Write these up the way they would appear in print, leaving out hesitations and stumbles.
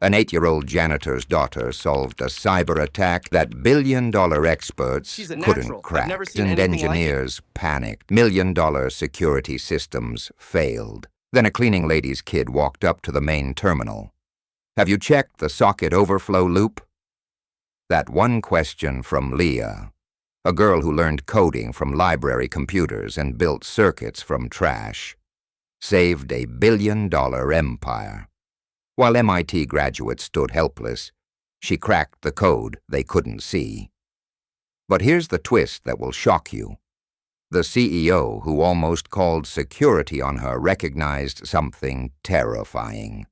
An 8-year-old janitor's daughter solved a cyber attack that billion-dollar experts couldn't crack, and engineers panicked. Million-dollar security systems failed. Then a cleaning lady's kid walked up to the main terminal. "Have you checked the socket overflow loop?" That one question from Leah, a girl who learned coding from library computers and built circuits from trash, saved a billion-dollar empire. While MIT graduates stood helpless, she cracked the code they couldn't see. But here's the twist that will shock you. The CEO who almost called security on her recognized something terrifying.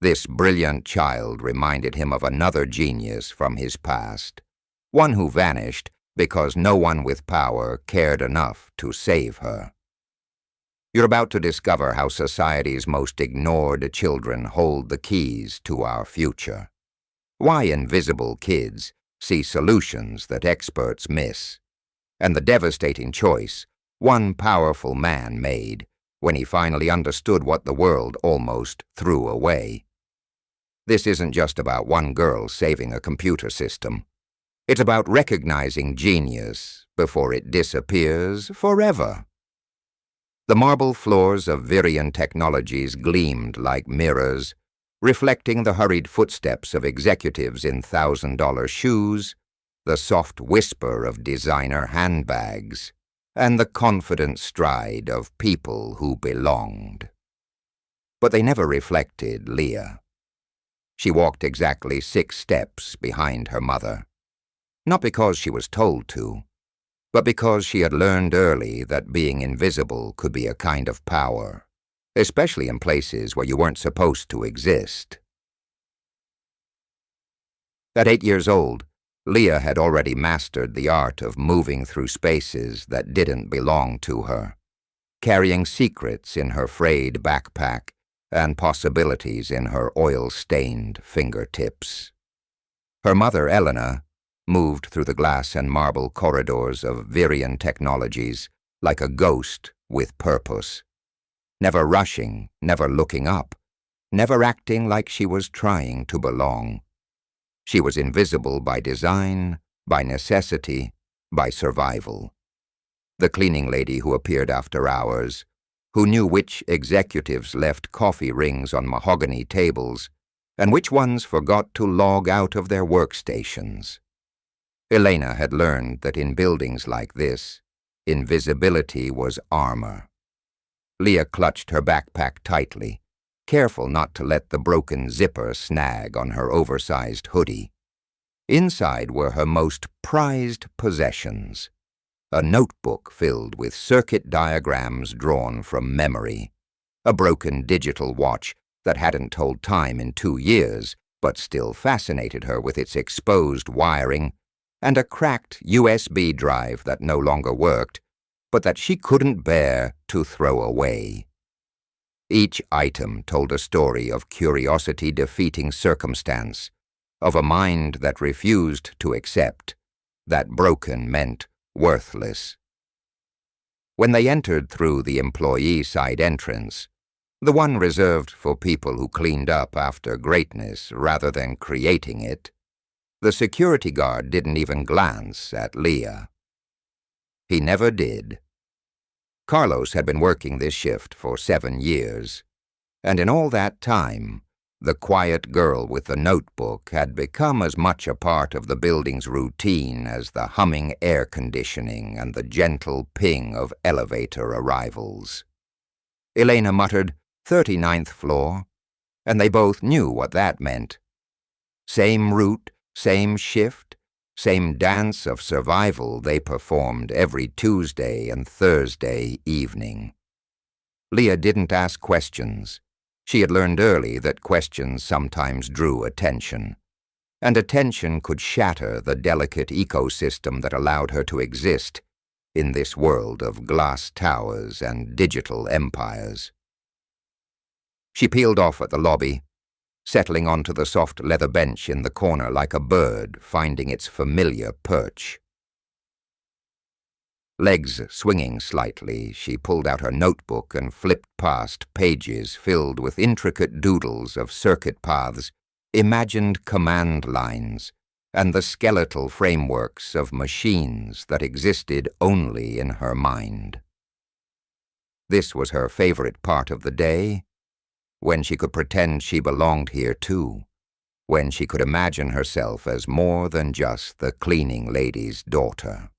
This brilliant child reminded him of another genius from his past, one who vanished because no one with power cared enough to save her. You're about to discover how society's most ignored children hold the keys to our future. Why invisible kids see solutions that experts miss. And the devastating choice one powerful man made when he finally understood what the world almost threw away. This isn't just about one girl saving a computer system. It's about recognizing genius before it disappears forever. The marble floors of Virion Technologies gleamed like mirrors, reflecting the hurried footsteps of executives in $1,000 shoes, the soft whisper of designer handbags, and the confident stride of people who belonged. But they never reflected Leah. She walked exactly 6 steps behind her mother, not because she was told to, but because she had learned early that being invisible could be a kind of power, especially in places where you weren't supposed to exist. At 8 years old, Leah had already mastered the art of moving through spaces that didn't belong to her, carrying secrets in her frayed backpack and possibilities in her oil-stained fingertips. Her mother, Elena, moved through the glass and marble corridors of Virion Technologies like a ghost with purpose, never rushing, never looking up, never acting like she was trying to belong. She was invisible by design, by necessity, by survival. The cleaning lady who appeared after hours, who knew which executives left coffee rings on mahogany tables and which ones forgot to log out of their workstations. Elena had learned that in buildings like this, invisibility was armor. Leah clutched her backpack tightly, careful not to let the broken zipper snag on her oversized hoodie. Inside were her most prized possessions: a notebook filled with circuit diagrams drawn from memory, a broken digital watch that hadn't told time in 2 years but still fascinated her with its exposed wiring, and a cracked USB drive that no longer worked, but that she couldn't bear to throw away. Each item told a story of curiosity defeating circumstance, of a mind that refused to accept that broken meant worthless. When they entered through the employee side entrance, the one reserved for people who cleaned up after greatness rather than creating it, the security guard didn't even glance at Leah. He never did. Carlos had been working this shift for 7 years, and in all that time, the quiet girl with the notebook had become as much a part of the building's routine as the humming air conditioning and the gentle ping of elevator arrivals. Elena muttered, 39th floor, and they both knew what that meant. Same route, same shift, same dance of survival they performed every Tuesday and Thursday evening. Leah didn't ask questions. She had learned early that questions sometimes drew attention, and attention could shatter the delicate ecosystem that allowed her to exist in this world of glass towers and digital empires. She peeled off at the lobby, settling onto the soft leather bench in the corner like a bird finding its familiar perch. Legs swinging slightly, she pulled out her notebook and flipped past pages filled with intricate doodles of circuit paths imagined command lines, and the skeletal frameworks of machines that existed only in her mind. This was her favorite part of the day, when she could pretend she belonged here too, when she could imagine herself as more than just the cleaning lady's daughter.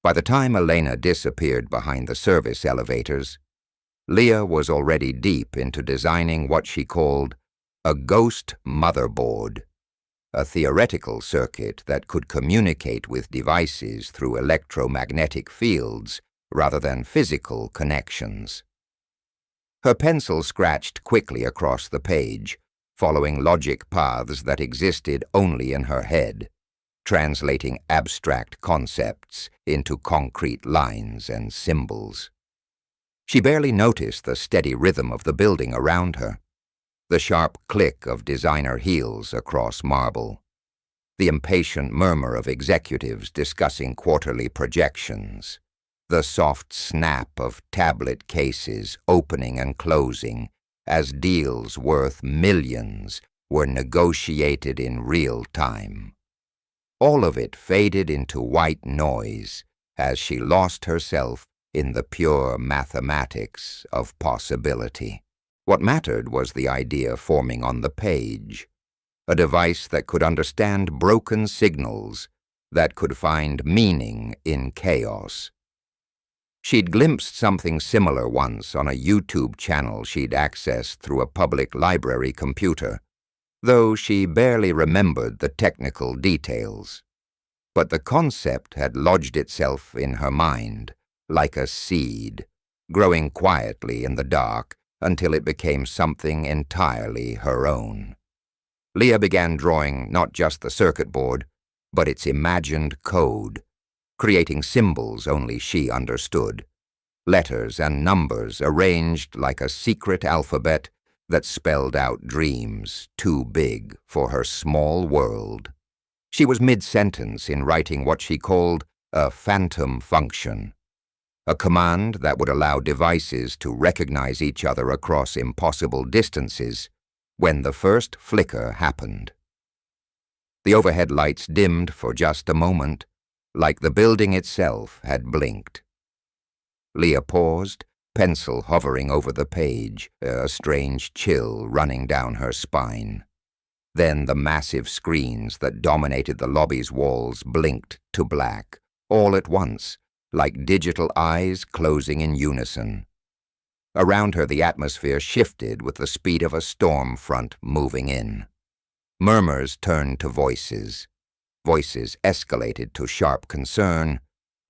By the time Elena disappeared behind the service elevators, Leah was already deep into designing what she called a ghost motherboard, a theoretical circuit that could communicate with devices through electromagnetic fields rather than physical connections. Her pencil scratched quickly across the page, following logic paths that existed only in her head, translating abstract concepts into concrete lines and symbols. She barely noticed the steady rhythm of the building around her, the sharp click of designer heels across marble, the impatient murmur of executives discussing quarterly projections, the soft snap of tablet cases opening and closing as deals worth millions were negotiated in real time. All of it faded into white noise as she lost herself in the pure mathematics of possibility. What mattered was the idea forming on the page, a device that could understand broken signals, that could find meaning in chaos. She'd glimpsed something similar once on a YouTube channel she'd accessed through a public library computer, though she barely remembered the technical details. But the concept had lodged itself in her mind, like a seed, growing quietly in the dark until it became something entirely her own. Leah began drawing not just the circuit board, but its imagined code, creating symbols only she understood, letters and numbers arranged like a secret alphabet that spelled out dreams too big for her small world. She was mid-sentence in writing what she called a phantom function, a command that would allow devices to recognize each other across impossible distances when the first flicker happened. The overhead lights dimmed for just a moment, like the building itself had blinked. Leah paused, pencil hovering over the page, a strange chill running down her spine. Then the massive screens that dominated the lobby's walls blinked to black, all at once, like digital eyes closing in unison. Around her the atmosphere shifted with the speed of a storm front moving in. Murmurs turned to voices. Voices escalated to sharp concern,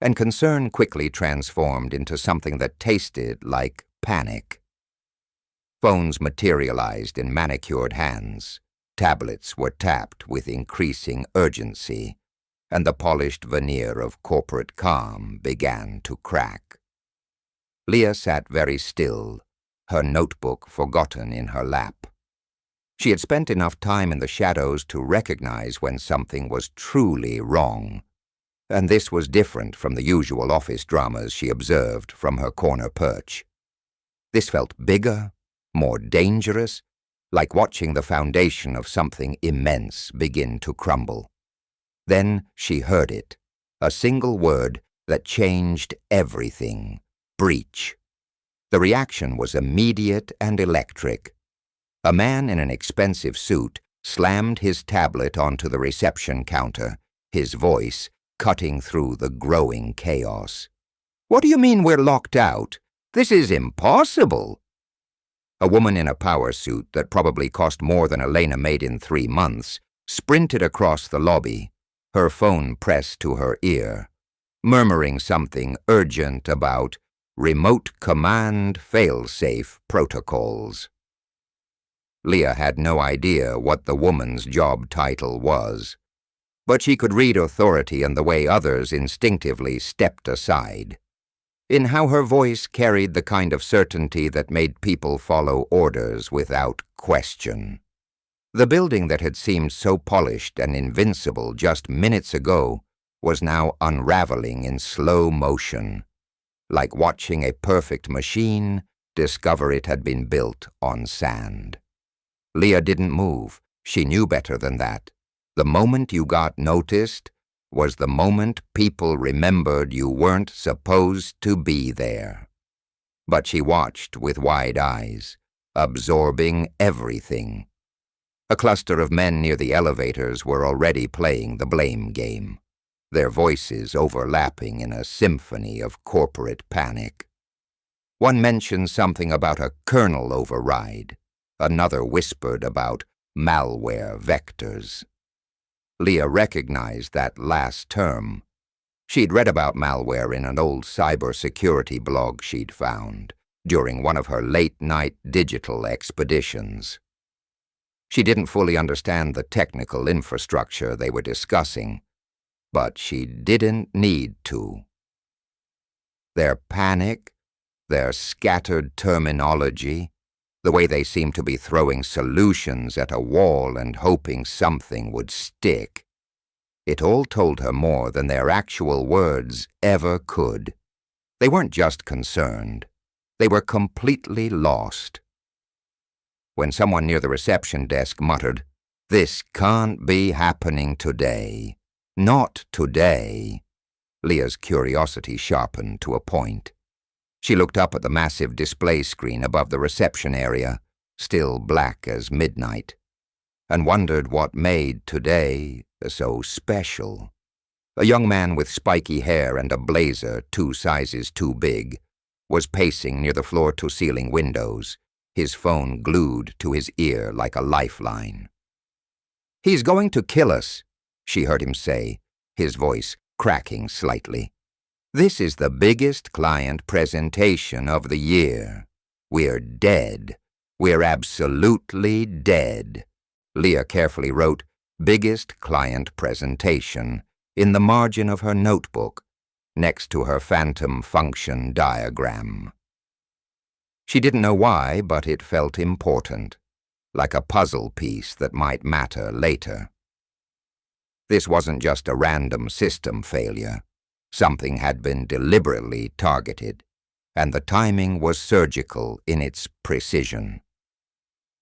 and concern quickly transformed into something that tasted like panic. Phones materialized in manicured hands. Tablets were tapped with increasing urgency, and the polished veneer of corporate calm began to crack. Leah sat very still, her notebook forgotten in her lap. She had spent enough time in the shadows to recognize when something was truly wrong, and this was different from the usual office dramas she observed from her corner perch. This felt bigger, more dangerous, like watching the foundation of something immense begin to crumble. Then she heard it, a single word that changed everything: breach. The reaction was immediate and electric. A man in an expensive suit slammed his tablet onto the reception counter, his voice cutting through the growing chaos. "What do you mean we're locked out? This is impossible!" A woman in a power suit that probably cost more than Elena made in 3 months sprinted across the lobby, her phone pressed to her ear, murmuring something urgent about remote command fail-safe protocols. Leah had no idea what the woman's job title was, but she could read authority in the way others instinctively stepped aside, in how her voice carried the kind of certainty that made people follow orders without question. The building that had seemed so polished and invincible just minutes ago was now unraveling in slow motion, like watching a perfect machine discover it had been built on sand. Leah didn't move, she knew better than that. The moment you got noticed was the moment people remembered you weren't supposed to be there. But she watched with wide eyes, absorbing everything. A cluster of men near the elevators were already playing the blame game, their voices overlapping in a symphony of corporate panic. One mentioned something about a kernel override. Another whispered about malware vectors. Leah recognized that last term. She'd read about malware in an old cybersecurity blog she'd found during one of her late-night digital expeditions. She didn't fully understand the technical infrastructure they were discussing, but she didn't need to. Their panic, their scattered terminology, the way they seemed to be throwing solutions at a wall and hoping something would stick. It all told her more than their actual words ever could. They weren't just concerned. They were completely lost. When someone near the reception desk muttered, "This can't be happening today. Not today," Leah's curiosity sharpened to a point. She looked up at the massive display screen above the reception area, still black as midnight, and wondered what made today so special. A young man with spiky hair and a blazer 2 sizes too big was pacing near the floor-to-ceiling windows, his phone glued to his ear like a lifeline. "He's going to kill us," she heard him say, his voice cracking slightly. "This is the biggest client presentation of the year. We're dead. We're absolutely dead." Leah carefully wrote, "biggest client presentation," in the margin of her notebook, next to her phantom function diagram. She didn't know why, but it felt important, like a puzzle piece that might matter later. This wasn't just a random system failure. Something had been deliberately targeted, and the timing was surgical in its precision.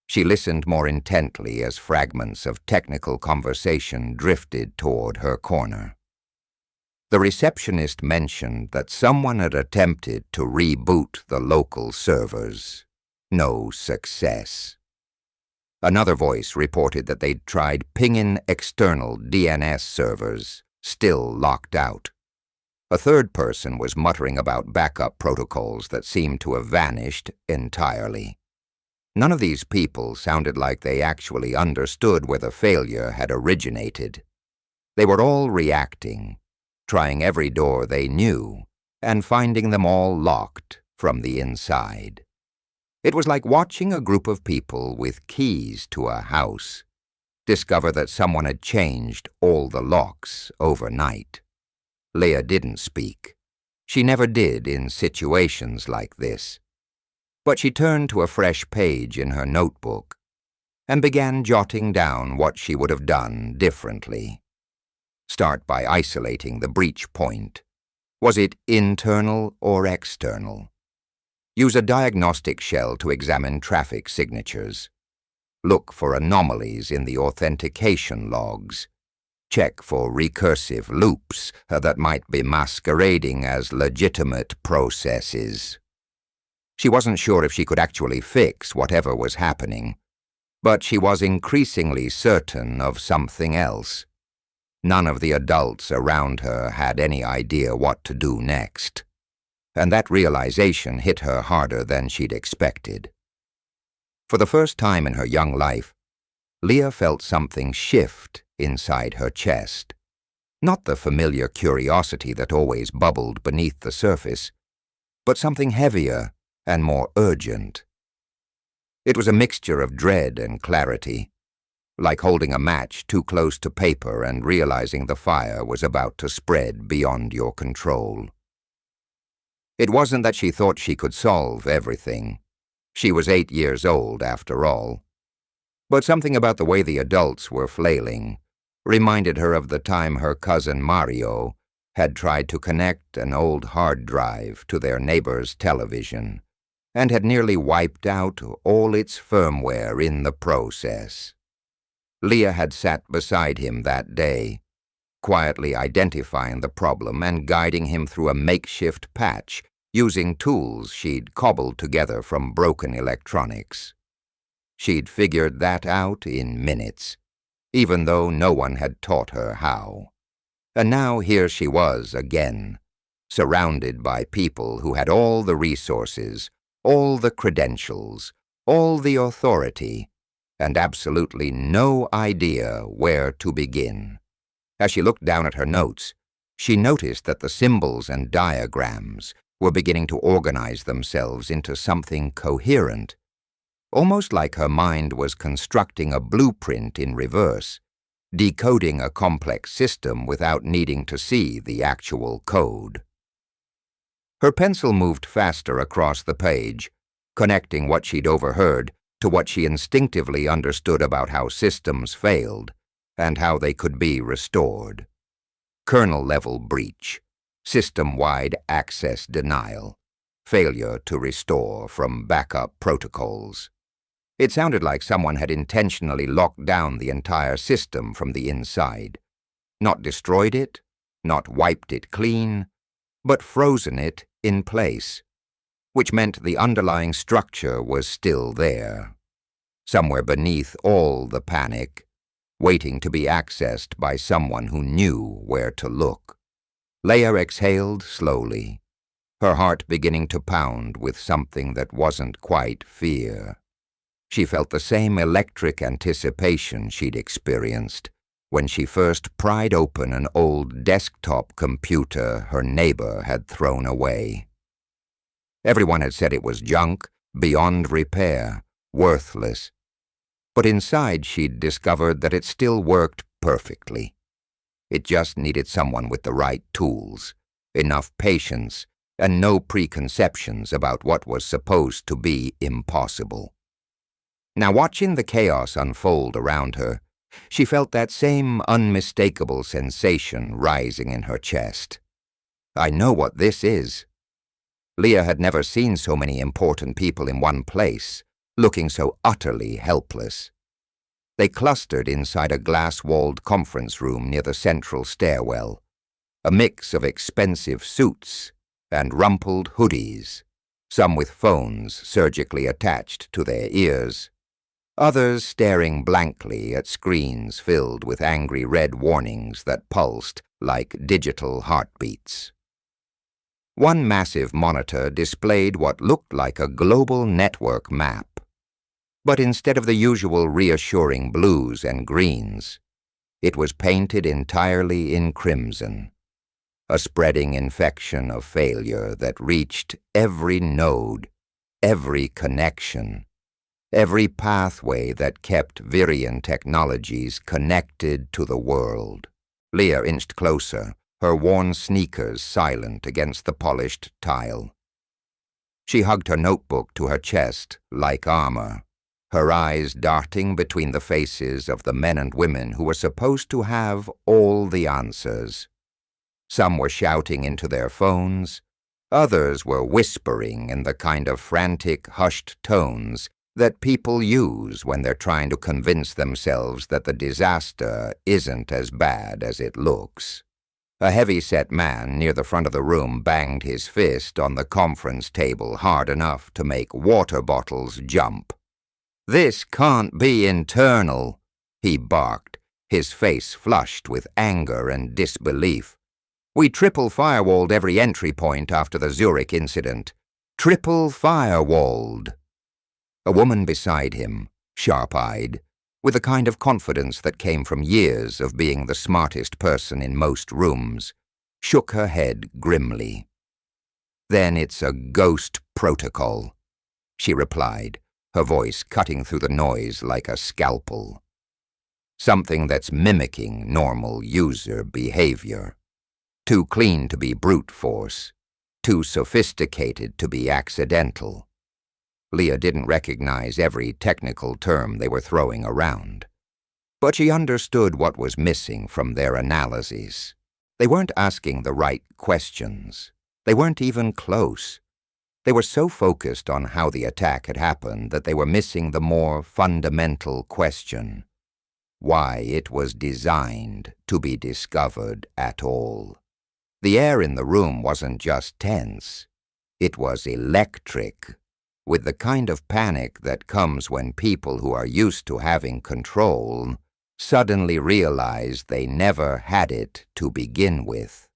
She listened more intently as fragments of technical conversation drifted toward her corner. The receptionist mentioned that someone had attempted to reboot the local servers. No success. Another voice reported that they'd tried pinging external DNS servers, still locked out. A third person was muttering about backup protocols that seemed to have vanished entirely. None of these people sounded like they actually understood where the failure had originated. They were all reacting, trying every door they knew, and finding them all locked from the inside. It was like watching a group of people with keys to a house discover that someone had changed all the locks overnight. Leah didn't speak. She never did in situations like this. But she turned to a fresh page in her notebook and began jotting down what she would have done differently. Start by isolating the breach point. Was it internal or external? Use a diagnostic shell to examine traffic signatures. Look for anomalies in the authentication logs. Check for recursive loops that might be masquerading as legitimate processes. She wasn't sure if she could actually fix whatever was happening, but she was increasingly certain of something else. None of the adults around her had any idea what to do next, and that realization hit her harder than she'd expected. For the first time in her young life, Leah felt something shift inside her chest. Not the familiar curiosity that always bubbled beneath the surface, but something heavier and more urgent. It was a mixture of dread and clarity, like holding a match too close to paper and realizing the fire was about to spread beyond your control. It wasn't that she thought she could solve everything. She was 8 years old, after all. But something about the way the adults were flailing reminded her of the time her cousin Mario had tried to connect an old hard drive to their neighbor's television and had nearly wiped out all its firmware in the process. Leah had sat beside him that day, quietly identifying the problem and guiding him through a makeshift patch using tools she'd cobbled together from broken electronics. She'd figured that out in minutes, even though no one had taught her how. And now here she was again, surrounded by people who had all the resources, all the credentials, all the authority, and absolutely no idea where to begin. As she looked down at her notes, she noticed that the symbols and diagrams were beginning to organize themselves into something coherent, almost like her mind was constructing a blueprint in reverse, decoding a complex system without needing to see the actual code. Her pencil moved faster across the page, connecting what she'd overheard to what she instinctively understood about how systems failed and how they could be restored. Kernel-level breach, system-wide access denial, failure to restore from backup protocols. It sounded like someone had intentionally locked down the entire system from the inside, not destroyed it, not wiped it clean, but frozen it in place, which meant the underlying structure was still there, somewhere beneath all the panic, waiting to be accessed by someone who knew where to look. Leah exhaled slowly, her heart beginning to pound with something that wasn't quite fear. She felt the same electric anticipation she'd experienced when she first pried open an old desktop computer her neighbor had thrown away. Everyone had said it was junk, beyond repair, worthless. But inside she'd discovered that it still worked perfectly. It just needed someone with the right tools, enough patience, and no preconceptions about what was supposed to be impossible. Now, watching the chaos unfold around her, she felt that same unmistakable sensation rising in her chest. I know what this is. Leah had never seen so many important people in one place, looking so utterly helpless. They clustered inside a glass-walled conference room near the central stairwell, a mix of expensive suits and rumpled hoodies, some with phones surgically attached to their ears, others staring blankly at screens filled with angry red warnings that pulsed like digital heartbeats. One massive monitor displayed what looked like a global network map, but instead of the usual reassuring blues and greens, it was painted entirely in crimson, a spreading infection of failure that reached every node, every connection, every pathway that kept Virian technologies connected to the world. Leah inched closer, her worn sneakers silent against the polished tile. She hugged her notebook to her chest like armor, her eyes darting between the faces of the men and women who were supposed to have all the answers. Some were shouting into their phones, others were whispering in the kind of frantic, hushed tones that people use when they're trying to convince themselves that the disaster isn't as bad as it looks. A heavy-set man near the front of the room banged his fist on the conference table hard enough to make water bottles jump. "This can't be internal," he barked, his face flushed with anger and disbelief. "We triple firewalled every entry point after the Zurich incident. Triple firewalled." A woman beside him, sharp-eyed, with a kind of confidence that came from years of being the smartest person in most rooms, shook her head grimly. "Then it's a ghost protocol," she replied, her voice cutting through the noise like a scalpel. "Something that's mimicking normal user behavior. Too clean to be brute force, too sophisticated to be accidental." Leah didn't recognize every technical term they were throwing around, but she understood what was missing from their analyses. They weren't asking the right questions. They weren't even close. They were so focused on how the attack had happened that they were missing the more fundamental question. why it was designed to be discovered at all. The air in the room wasn't just tense. It was electric, with the kind of panic that comes when people who are used to having control suddenly realize they never had it to begin with.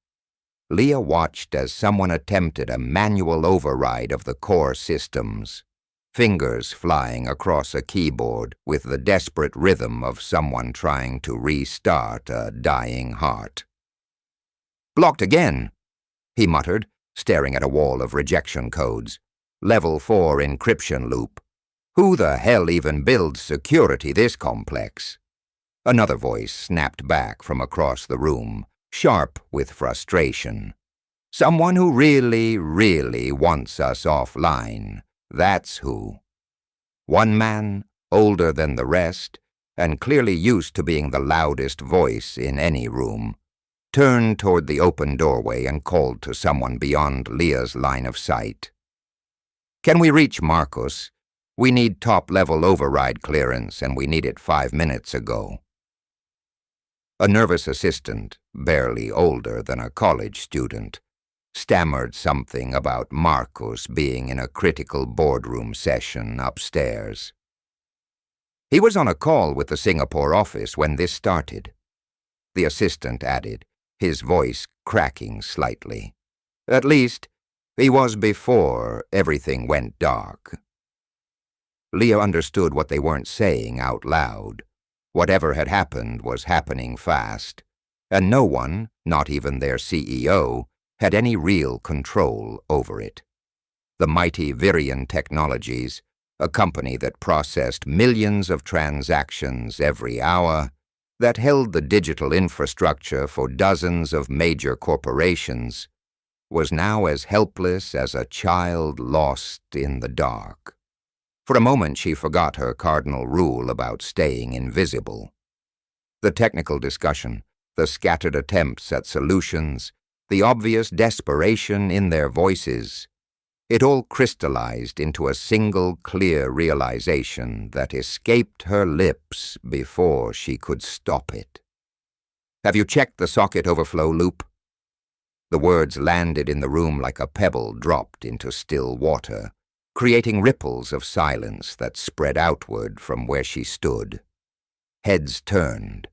Leah watched as someone attempted a manual override of the core systems, fingers flying across a keyboard with the desperate rhythm of someone trying to restart a dying heart. "Blocked again," he muttered, staring at a wall of rejection codes. "Level 4 encryption loop. Who the hell even builds security this complex?" Another voice snapped back from across the room, sharp with frustration. "Someone who really wants us offline. That's who." One man, older than the rest, and clearly used to being the loudest voice in any room, turned toward the open doorway and called to someone beyond Leah's line of sight. "Can we reach Marcus? We need top-level override clearance, and we need it 5 minutes ago." A nervous assistant, barely older than a college student, stammered something about Marcus being in a critical boardroom session upstairs. "He was on a call with the Singapore office when this started," the assistant added, his voice cracking slightly. "At least, he was before everything went dark." Leah understood what they weren't saying out loud. Whatever had happened was happening fast, and no one, not even their CEO, had any real control over it. The mighty Virion Technologies, a company that processed millions of transactions every hour, that held the digital infrastructure for dozens of major corporations, was now as helpless as a child lost in the dark. For a moment she forgot her cardinal rule about staying invisible. The technical discussion, the scattered attempts at solutions, the obvious desperation in their voices, it all crystallized into a single clear realization that escaped her lips before she could stop it. "Have you checked the socket overflow loop?" The words landed in the room like a pebble dropped into still water, creating ripples of silence that spread outward from where she stood. Heads turned.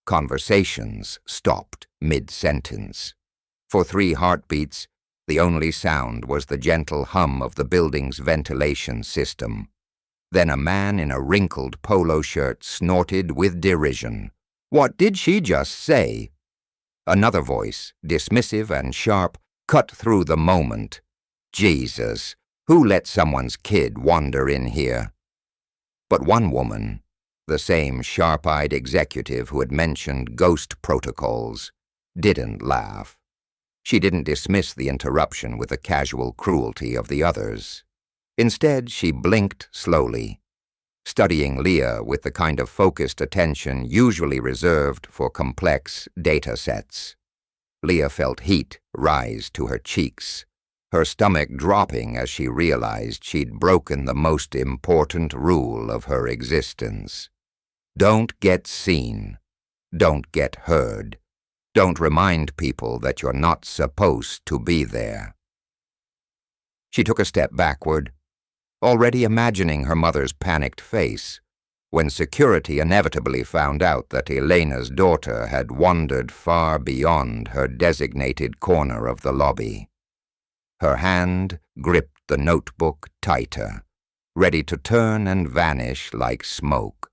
Conversations stopped mid-sentence. For 3 heartbeats, the only sound was the gentle hum of the building's ventilation system. Then a man in a wrinkled polo shirt snorted with derision. "What did she just say?" Another voice, dismissive and sharp, cut through the moment. "Jesus, who let someone's kid wander in here?" But one woman, the same sharp-eyed executive who had mentioned ghost protocols, didn't laugh. She didn't dismiss the interruption with the casual cruelty of the others. Instead, she blinked slowly, studying Leah with the kind of focused attention usually reserved for complex data sets. Leah felt heat rise to her cheeks, her stomach dropping as she realized she'd broken the most important rule of her existence. Don't get seen. Don't get heard. Don't remind people that you're not supposed to be there. She took a step backward, already imagining her mother's panicked face when security inevitably found out that Elena's daughter had wandered far beyond her designated corner of the lobby. Her hand gripped the notebook tighter, ready to turn and vanish like smoke.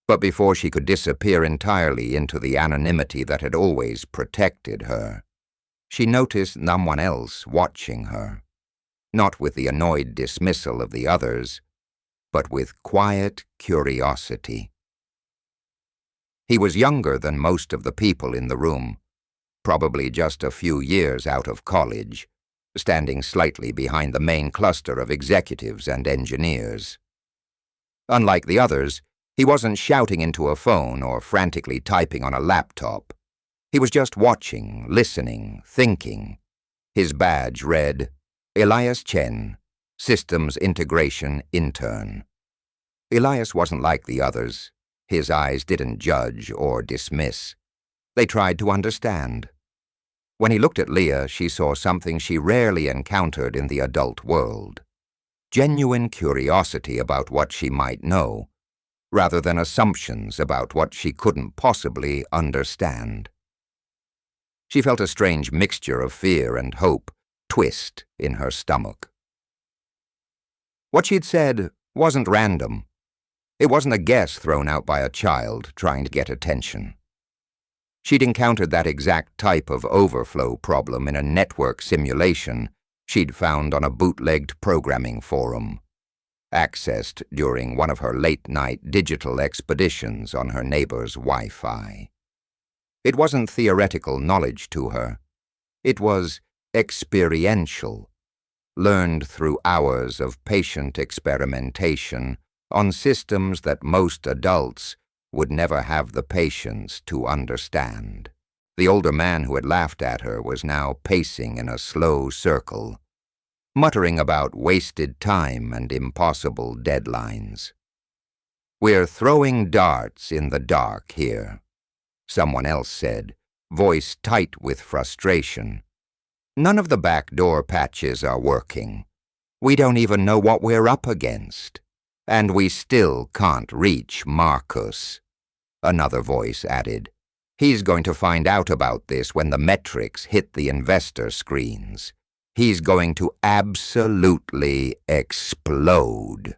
But before she could disappear entirely into the anonymity that had always protected her, she noticed someone else watching her, not with the annoyed dismissal of the others, but with quiet curiosity. He was younger than most of the people in the room, probably just a few years out of college, standing slightly behind the main cluster of executives and engineers. Unlike the others, he wasn't shouting into a phone or frantically typing on a laptop. He was just watching, listening, thinking. His badge read, Elias Chen, Systems Integration Intern. Elias wasn't like the others. His eyes didn't judge or dismiss. They tried to understand. When he looked at Leah, she saw something she rarely encountered in the adult world. Genuine curiosity about what she might know, rather than assumptions about what she couldn't possibly understand. She felt a strange mixture of fear and hope twist in her stomach. What she'd said wasn't random. It wasn't a guess thrown out by a child trying to get attention. She'd encountered that exact type of overflow problem in a network simulation she'd found on a bootlegged programming forum, accessed during one of her late-night digital expeditions on her neighbor's Wi-Fi. It wasn't theoretical knowledge to her. It was experiential, learned through hours of patient experimentation on systems that most adults would never have the patience to understand. The older man who had laughed at her was now pacing in a slow circle, muttering about wasted time and impossible deadlines. "We're throwing darts in the dark here," someone else said, voice tight with frustration. "None of the back door patches are working. We don't even know what we're up against. And we still can't reach Marcus." Another voice added, "He's going to find out about this when the metrics hit the investor screens. He's going to absolutely explode."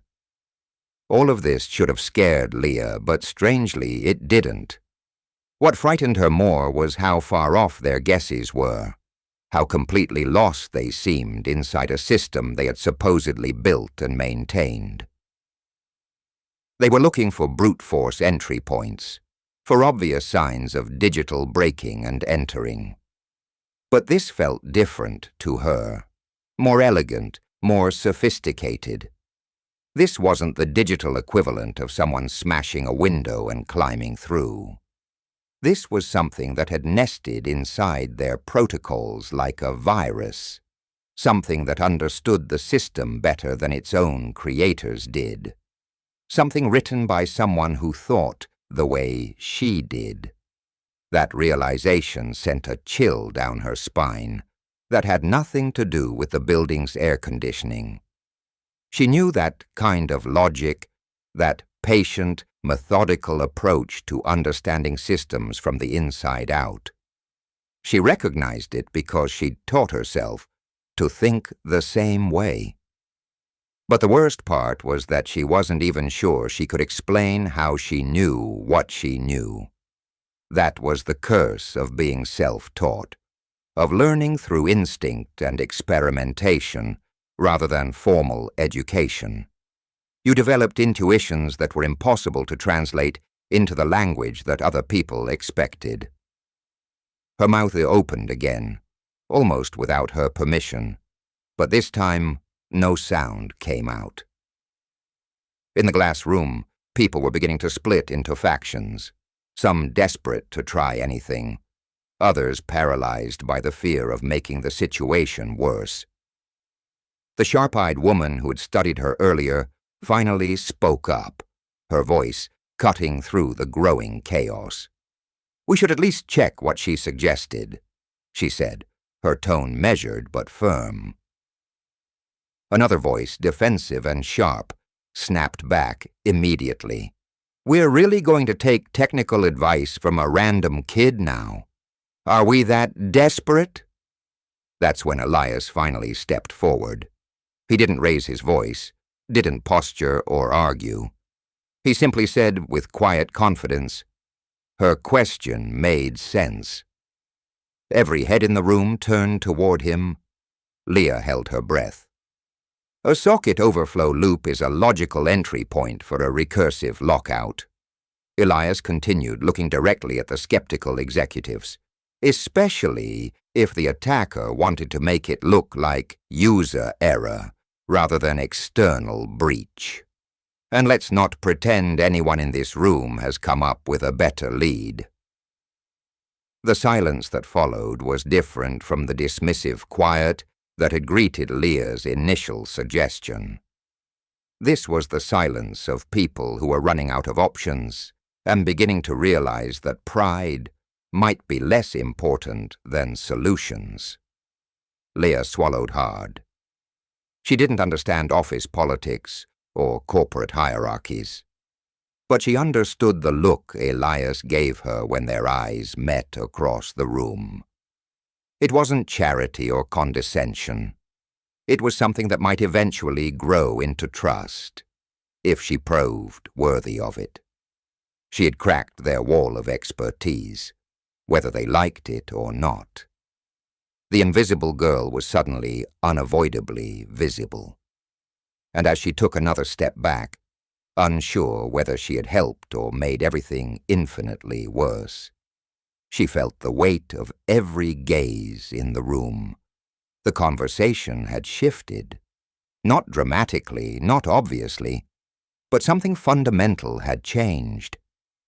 All of this should have scared Leah, but strangely it didn't. What frightened her more was how far off their guesses were, how completely lost they seemed inside a system they had supposedly built and maintained. They were looking for brute force entry points, for obvious signs of digital breaking and entering. But this felt different to her, more elegant, more sophisticated. This wasn't the digital equivalent of someone smashing a window and climbing through. This was something that had nested inside their protocols like a virus, something that understood the system better than its own creators did, something written by someone who thought the way she did. That realization sent a chill down her spine that had nothing to do with the building's air conditioning. She knew that kind of logic, that patient, methodical approach to understanding systems from the inside out. She recognized it because she'd taught herself to think the same way. But the worst part was that she wasn't even sure she could explain how she knew what she knew. That was the curse of being self-taught, of learning through instinct and experimentation rather than formal education. You developed intuitions that were impossible to translate into the language that other people expected. Her mouth opened again, almost without her permission, but this time no sound came out. In the glass room, people were beginning to split into factions, some desperate to try anything, others paralyzed by the fear of making the situation worse. The sharp-eyed woman who had studied her earlier finally spoke up, her voice cutting through the growing chaos. "We should at least check what she suggested," she said, her tone measured but firm. Another voice, defensive and sharp, snapped back immediately. "We're really going to take technical advice from a random kid now? Are we that desperate?" That's when Elias finally stepped forward. He didn't raise his voice, didn't posture or argue. He simply said with quiet confidence, her question made sense. Every head in the room turned toward him. Leah held her breath. A socket overflow loop is a logical entry point for a recursive lockout. Elias continued, looking directly at the skeptical executives, especially if the attacker wanted to make it look like user error rather than external breach. And let's not pretend anyone in this room has come up with a better lead. The silence that followed was different from the dismissive quiet that had greeted Leah's initial suggestion. This was the silence of people who were running out of options and beginning to realize that pride might be less important than solutions. Leah swallowed hard. She didn't understand office politics or corporate hierarchies, but she understood the look Elias gave her when their eyes met across the room. It wasn't charity or condescension. It was something that might eventually grow into trust, if she proved worthy of it. She had cracked their wall of expertise, whether they liked it or not. The invisible girl was suddenly unavoidably visible. And as she took another step back, unsure whether she had helped or made everything infinitely worse, she felt the weight of every gaze in the room. The conversation had shifted. Not dramatically, not obviously, but something fundamental had changed.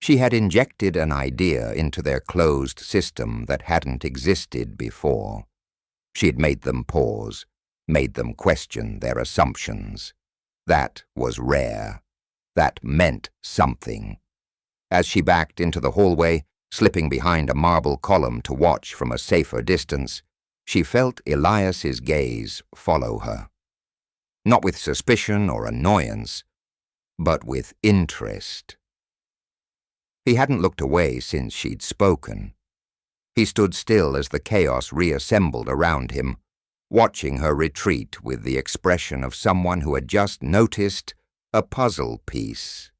She had injected an idea into their closed system that hadn't existed before. She had made them pause, made them question their assumptions. That was rare. That meant something. As she backed into the hallway, slipping behind a marble column to watch from a safer distance, she felt Elias's gaze follow her. Not with suspicion or annoyance, but with interest. He hadn't looked away since she'd spoken. He stood still as the chaos reassembled around him, watching her retreat with the expression of someone who had just noticed a puzzle piece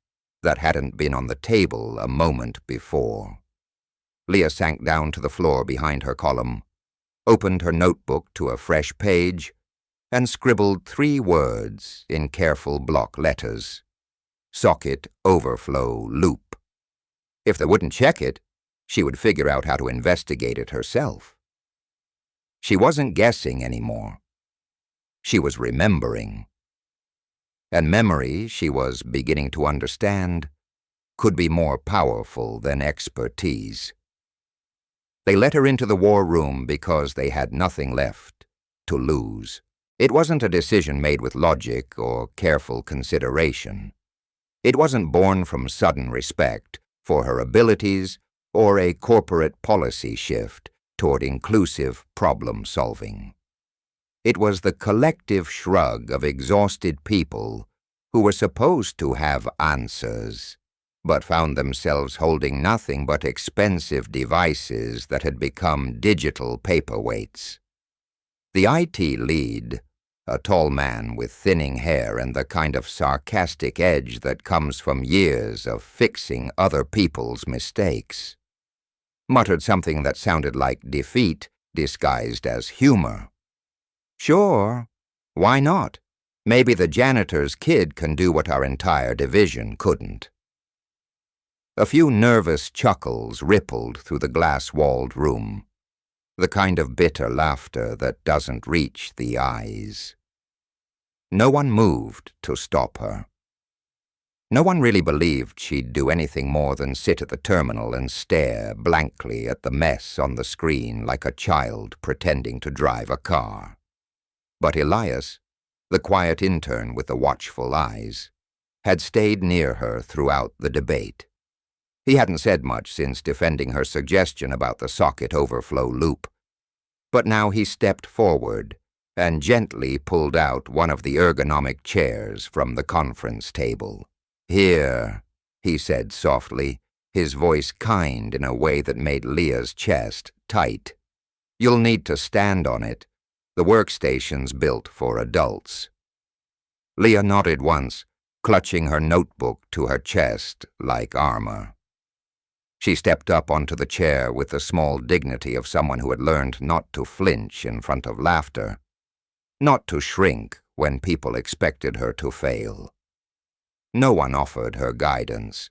that hadn't been on the table a moment before. Leah sank down to the floor behind her column, opened her notebook to a fresh page, and scribbled 3 words in careful block letters: socket overflow loop. If they wouldn't check it, she would figure out how to investigate it herself. She wasn't guessing anymore. She was remembering. And memory, she was beginning to understand, could be more powerful than expertise. They let her into the war room because they had nothing left to lose. It wasn't a decision made with logic or careful consideration. It wasn't born from sudden respect for her abilities or a corporate policy shift toward inclusive problem-solving. It was the collective shrug of exhausted people who were supposed to have answers, but found themselves holding nothing but expensive devices that had become digital paperweights. The IT lead, a tall man with thinning hair and the kind of sarcastic edge that comes from years of fixing other people's mistakes, muttered something that sounded like defeat disguised as humor. Sure, why not? Maybe the janitor's kid can do what our entire division couldn't. A few nervous chuckles rippled through the glass-walled room, the kind of bitter laughter that doesn't reach the eyes. No one moved to stop her. No one really believed she'd do anything more than sit at the terminal and stare blankly at the mess on the screen like a child pretending to drive a car. But Elias, the quiet intern with the watchful eyes, had stayed near her throughout the debate. He hadn't said much since defending her suggestion about the socket overflow loop, but now he stepped forward and gently pulled out one of the ergonomic chairs from the conference table. "Here," he said softly, his voice kind in a way that made Leah's chest tight. "You'll need to stand on it. The workstation's built for adults." Leah nodded once, clutching her notebook to her chest like armor. She stepped up onto the chair with the small dignity of someone who had learned not to flinch in front of laughter, not to shrink when people expected her to fail. No one offered her guidance.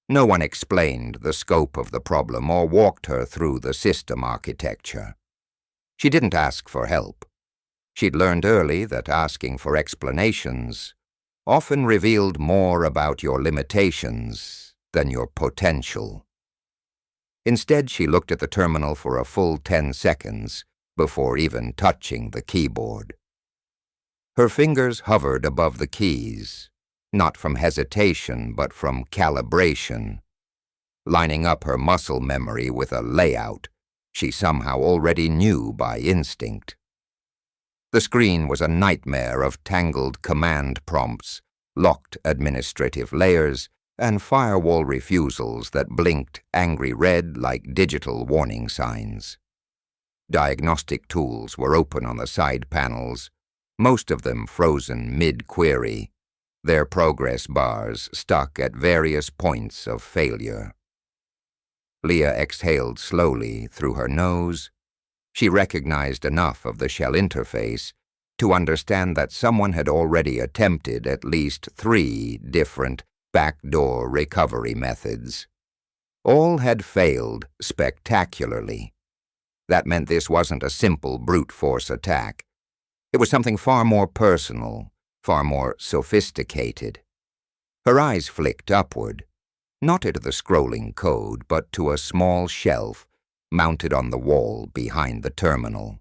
No one explained the scope of the problem or walked her through the system architecture. She didn't ask for help. She'd learned early that asking for explanations often revealed more about your limitations than your potential. Instead, she looked at the terminal for a full 10 seconds before even touching the keyboard. Her fingers hovered above the keys, not from hesitation but from calibration, lining up her muscle memory with a layout she somehow already knew by instinct. The screen was a nightmare of tangled command prompts, locked administrative layers, and firewall refusals that blinked angry red like digital warning signs. Diagnostic tools were open on the side panels, most of them frozen mid-query, their progress bars stuck at various points of failure. Leah exhaled slowly through her nose. She recognized enough of the shell interface to understand that someone had already attempted at least 3 different backdoor recovery methods. All had failed spectacularly. That meant this wasn't a simple brute force attack. It was something far more personal, far more sophisticated. Her eyes flicked upward, not at the scrolling code, but to a small shelf mounted on the wall behind the terminal.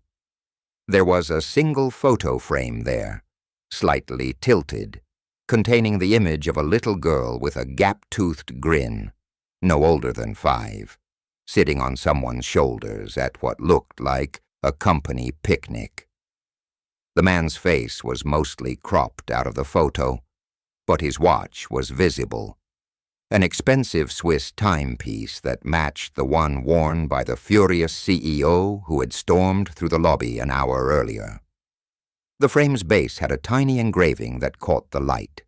There was a single photo frame there, slightly tilted, containing the image of a little girl with a gap-toothed grin, no older than 5, sitting on someone's shoulders at what looked like a company picnic. The man's face was mostly cropped out of the photo, but his watch was visible, an expensive Swiss timepiece that matched the one worn by the furious CEO who had stormed through the lobby an hour earlier. The frame's base had a tiny engraving that caught the light.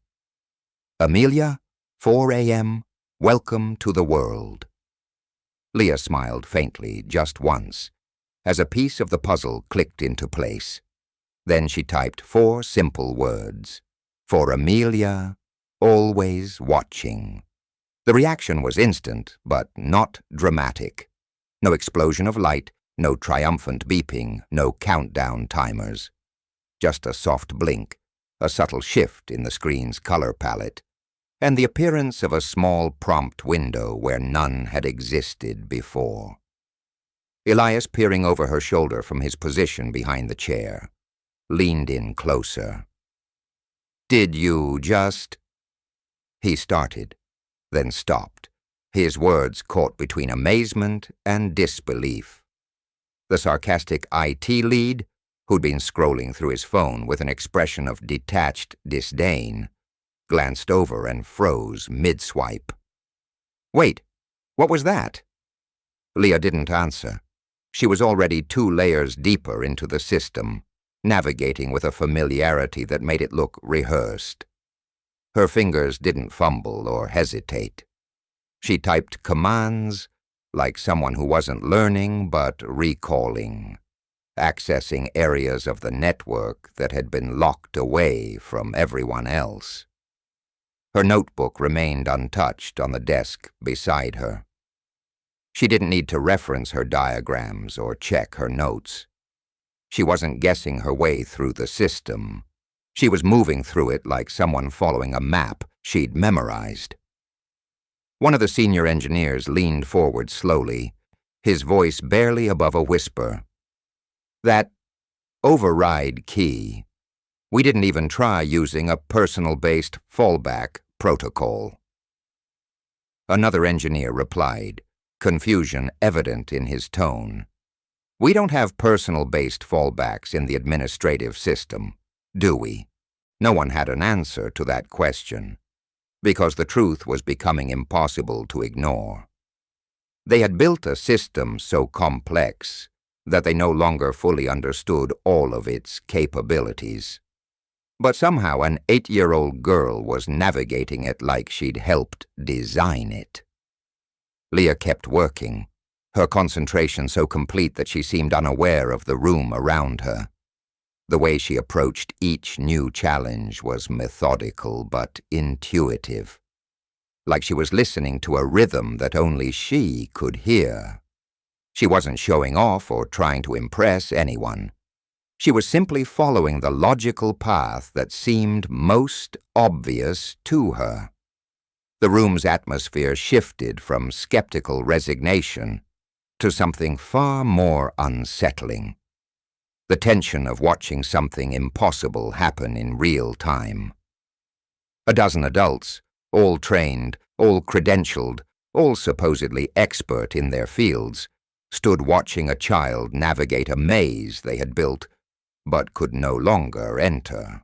"Amelia, 4 a.m., welcome to the world." Leah smiled faintly just once, as a piece of the puzzle clicked into place. Then she typed 4 simple words. "For Amelia, always watching." The reaction was instant, but not dramatic. No explosion of light, no triumphant beeping, no countdown timers. Just a soft blink, a subtle shift in the screen's color palette, and the appearance of a small prompt window where none had existed before. Elias, peering over her shoulder from his position behind the chair, leaned in closer. "Did you just—" He started, then stopped, his words caught between amazement and disbelief. The sarcastic IT lead, who'd been scrolling through his phone with an expression of detached disdain, glanced over and froze mid-swipe. "Wait, what was that?" Leah didn't answer. She was already 2 layers deeper into the system, navigating with a familiarity that made it look rehearsed. Her fingers didn't fumble or hesitate. She typed commands like someone who wasn't learning but recalling, accessing areas of the network that had been locked away from everyone else. Her notebook remained untouched on the desk beside her. She didn't need to reference her diagrams or check her notes. She wasn't guessing her way through the system. She was moving through it like someone following a map she'd memorized. One of the senior engineers leaned forward slowly, his voice barely above a whisper. "That override key. We didn't even try using a personal-based fallback protocol." Another engineer replied, confusion evident in his tone. "We don't have personal-based fallbacks in the administrative system, do we?" No one had an answer to that question, because the truth was becoming impossible to ignore. They had built a system so complex that they no longer fully understood all of its capabilities. But somehow an 8-year-old girl was navigating it like she'd helped design it. Leah kept working, her concentration so complete that she seemed unaware of the room around her. The way she approached each new challenge was methodical but intuitive, like she was listening to a rhythm that only she could hear. She wasn't showing off or trying to impress anyone. She was simply following the logical path that seemed most obvious to her. The room's atmosphere shifted from skeptical resignation to something far more unsettling. The tension of watching something impossible happen in real time. A dozen adults, all trained, all credentialed, all supposedly expert in their fields, stood watching a child navigate a maze they had built, but could no longer enter.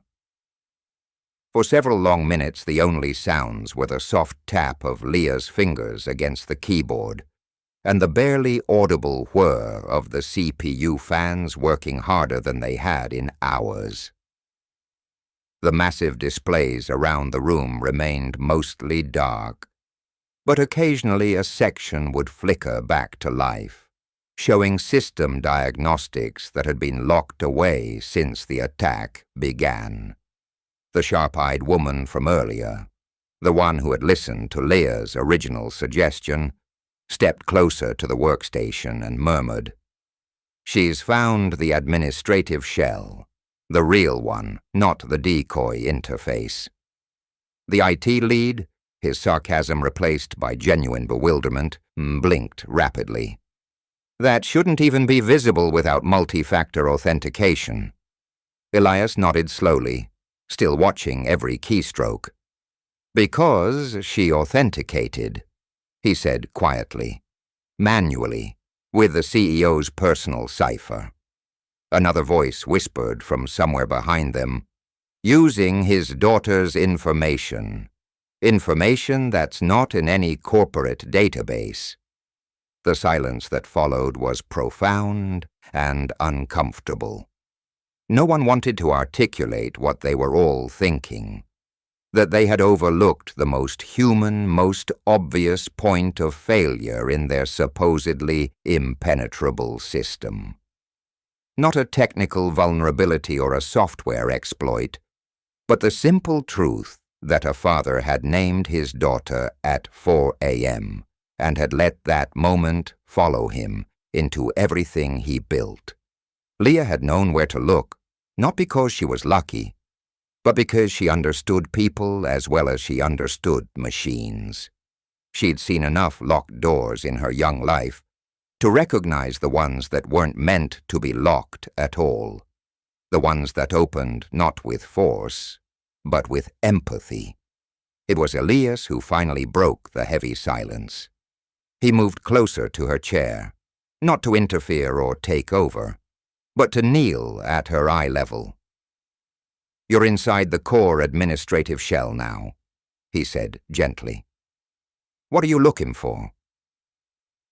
For several long minutes the only sounds were the soft tap of Leah's fingers against the keyboard, and the barely audible whir of the CPU fans working harder than they had in hours. The massive displays around the room remained mostly dark, but occasionally a section would flicker back to life, showing system diagnostics that had been locked away since the attack began. The sharp-eyed woman from earlier, the one who had listened to Leah's original suggestion, stepped closer to the workstation and murmured, "She's found the administrative shell, the real one, not the decoy interface." The IT lead, his sarcasm replaced by genuine bewilderment, blinked rapidly. "That shouldn't even be visible without multi-factor authentication." Elias nodded slowly, still watching every keystroke. "Because she authenticated," he said quietly, "manually, with the CEO's personal cipher." Another voice whispered from somewhere behind them, "Using his daughter's information. Information that's not in any corporate database." The silence that followed was profound and uncomfortable. No one wanted to articulate what they were all thinking, that they had overlooked the most human, most obvious point of failure in their supposedly impenetrable system. Not a technical vulnerability or a software exploit, but the simple truth that a father had named his daughter at 4 a.m. and had let that moment follow him into everything he built. Leah had known where to look, not because she was lucky, but because she understood people as well as she understood machines. She'd seen enough locked doors in her young life to recognize the ones that weren't meant to be locked at all, the ones that opened not with force, but with empathy. It was Elias who finally broke the heavy silence. He moved closer to her chair, not to interfere or take over, but to kneel at her eye level. "You're inside the core administrative shell now," he said gently. "What are you looking for?"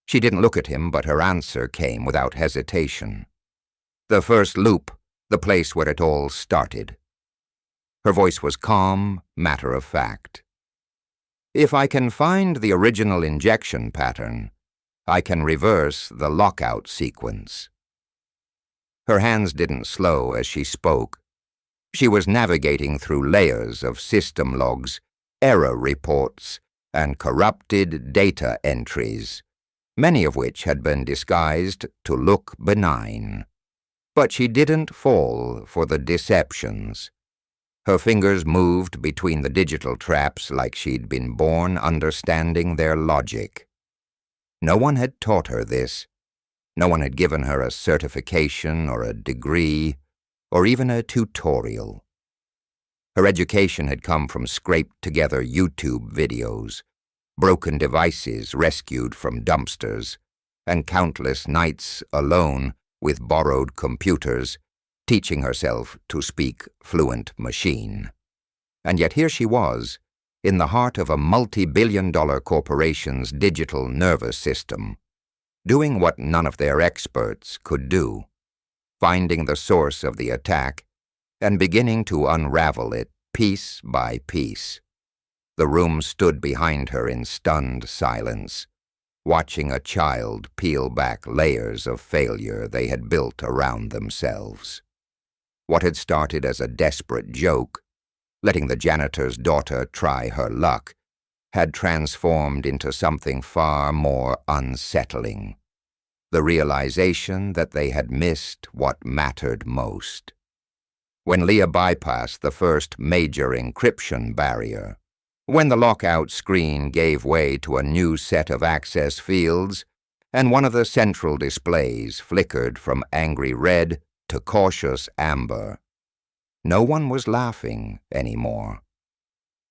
She didn't look at him, but her answer came without hesitation. "The first loop, the place where it all started." Her voice was calm, matter-of-fact. "If I can find the original injection pattern, I can reverse the lockout sequence." Her hands didn't slow as she spoke. She was navigating through layers of system logs, error reports, and corrupted data entries, many of which had been disguised to look benign. But she didn't fall for the deceptions. Her fingers moved between the digital traps like she'd been born understanding their logic. No one had taught her this. No one had given her a certification or a degree, or even a tutorial. Her education had come from scraped-together YouTube videos, broken devices rescued from dumpsters, and countless nights alone with borrowed computers, teaching herself to speak fluent machine. And yet here she was, in the heart of a multi-billion-dollar corporation's digital nervous system, doing what none of their experts could do, finding the source of the attack and beginning to unravel it piece by piece. The room stood behind her in stunned silence, watching a child peel back layers of failure they had built around themselves. What had started as a desperate joke, letting the janitor's daughter try her luck, had transformed into something far more unsettling. The realization that they had missed what mattered most. When Leah bypassed the first major encryption barrier, when the lockout screen gave way to a new set of access fields, and one of the central displays flickered from angry red to cautious amber, no one was laughing anymore.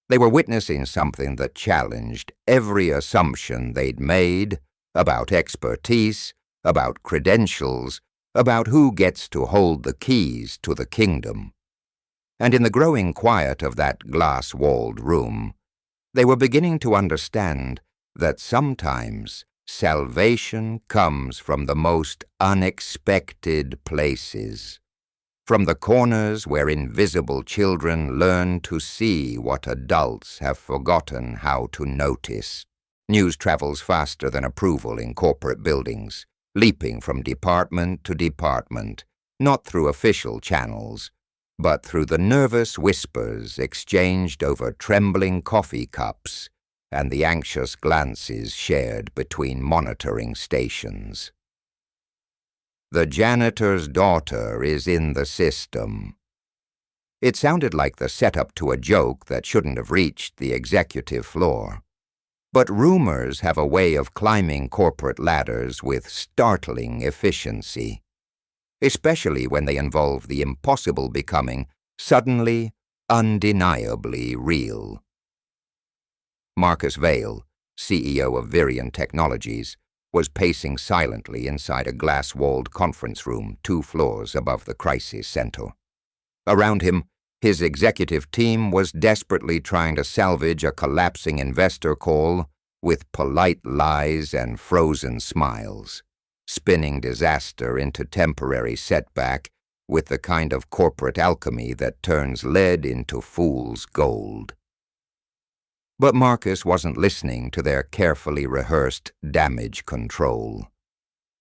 They were witnessing something that challenged every assumption they'd made about expertise, about credentials, about who gets to hold the keys to the kingdom. And in the growing quiet of that glass-walled room, they were beginning to understand that sometimes salvation comes from the most unexpected places, from the corners where invisible children learn to see what adults have forgotten how to notice. News travels faster than approval in corporate buildings, leaping from department to department, not through official channels, but through the nervous whispers exchanged over trembling coffee cups and the anxious glances shared between monitoring stations. The janitor's daughter is in the system. It sounded like the setup to a joke that shouldn't have reached the executive floor. But rumors have a way of climbing corporate ladders with startling efficiency, especially when they involve the impossible becoming suddenly, undeniably real. Marcus Vail, CEO of Virion Technologies, was pacing silently inside a glass-walled conference room 2 floors above the crisis center. Around him, his executive team was desperately trying to salvage a collapsing investor call with polite lies and frozen smiles, spinning disaster into temporary setback with the kind of corporate alchemy that turns lead into fool's gold. But Marcus wasn't listening to their carefully rehearsed damage control.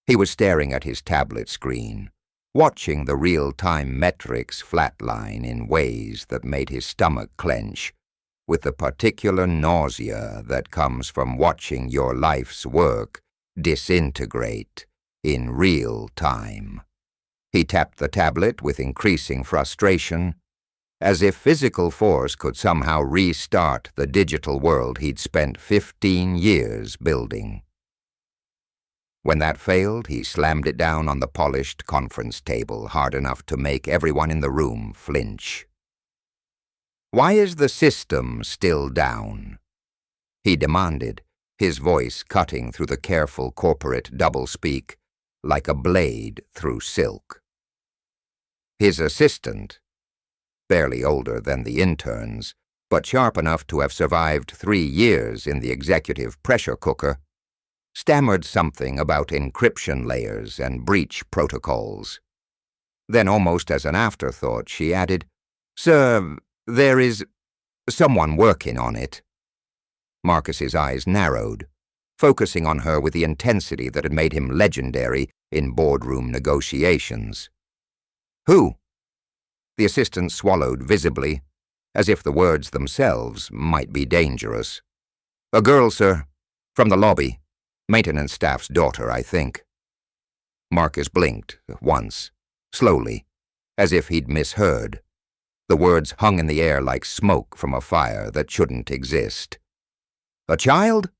He was staring at his tablet screen, watching the real-time metrics flatline in ways that made his stomach clench, with the particular nausea that comes from watching your life's work disintegrate in real time. He tapped the tablet with increasing frustration, as if physical force could somehow restart the digital world he'd spent 15 years building. When that failed, he slammed it down on the polished conference table hard enough to make everyone in the room flinch. "Why is the system still down?" he demanded, his voice cutting through the careful corporate doublespeak like a blade through silk. His assistant, barely older than the interns, but sharp enough to have survived 3 years in the executive pressure cooker, stammered something about encryption layers and breach protocols. Then, almost as an afterthought, she added, "Sir, there is someone working on it." Marcus's eyes narrowed, focusing on her with the intensity that had made him legendary in boardroom negotiations. "Who?" The assistant swallowed visibly, as if the words themselves might be dangerous. "A girl, sir, from the lobby. Maintenance staff's daughter, I think." Marcus blinked once, slowly, as if he'd misheard. The words hung in the air like smoke from a fire that shouldn't exist. "A child?"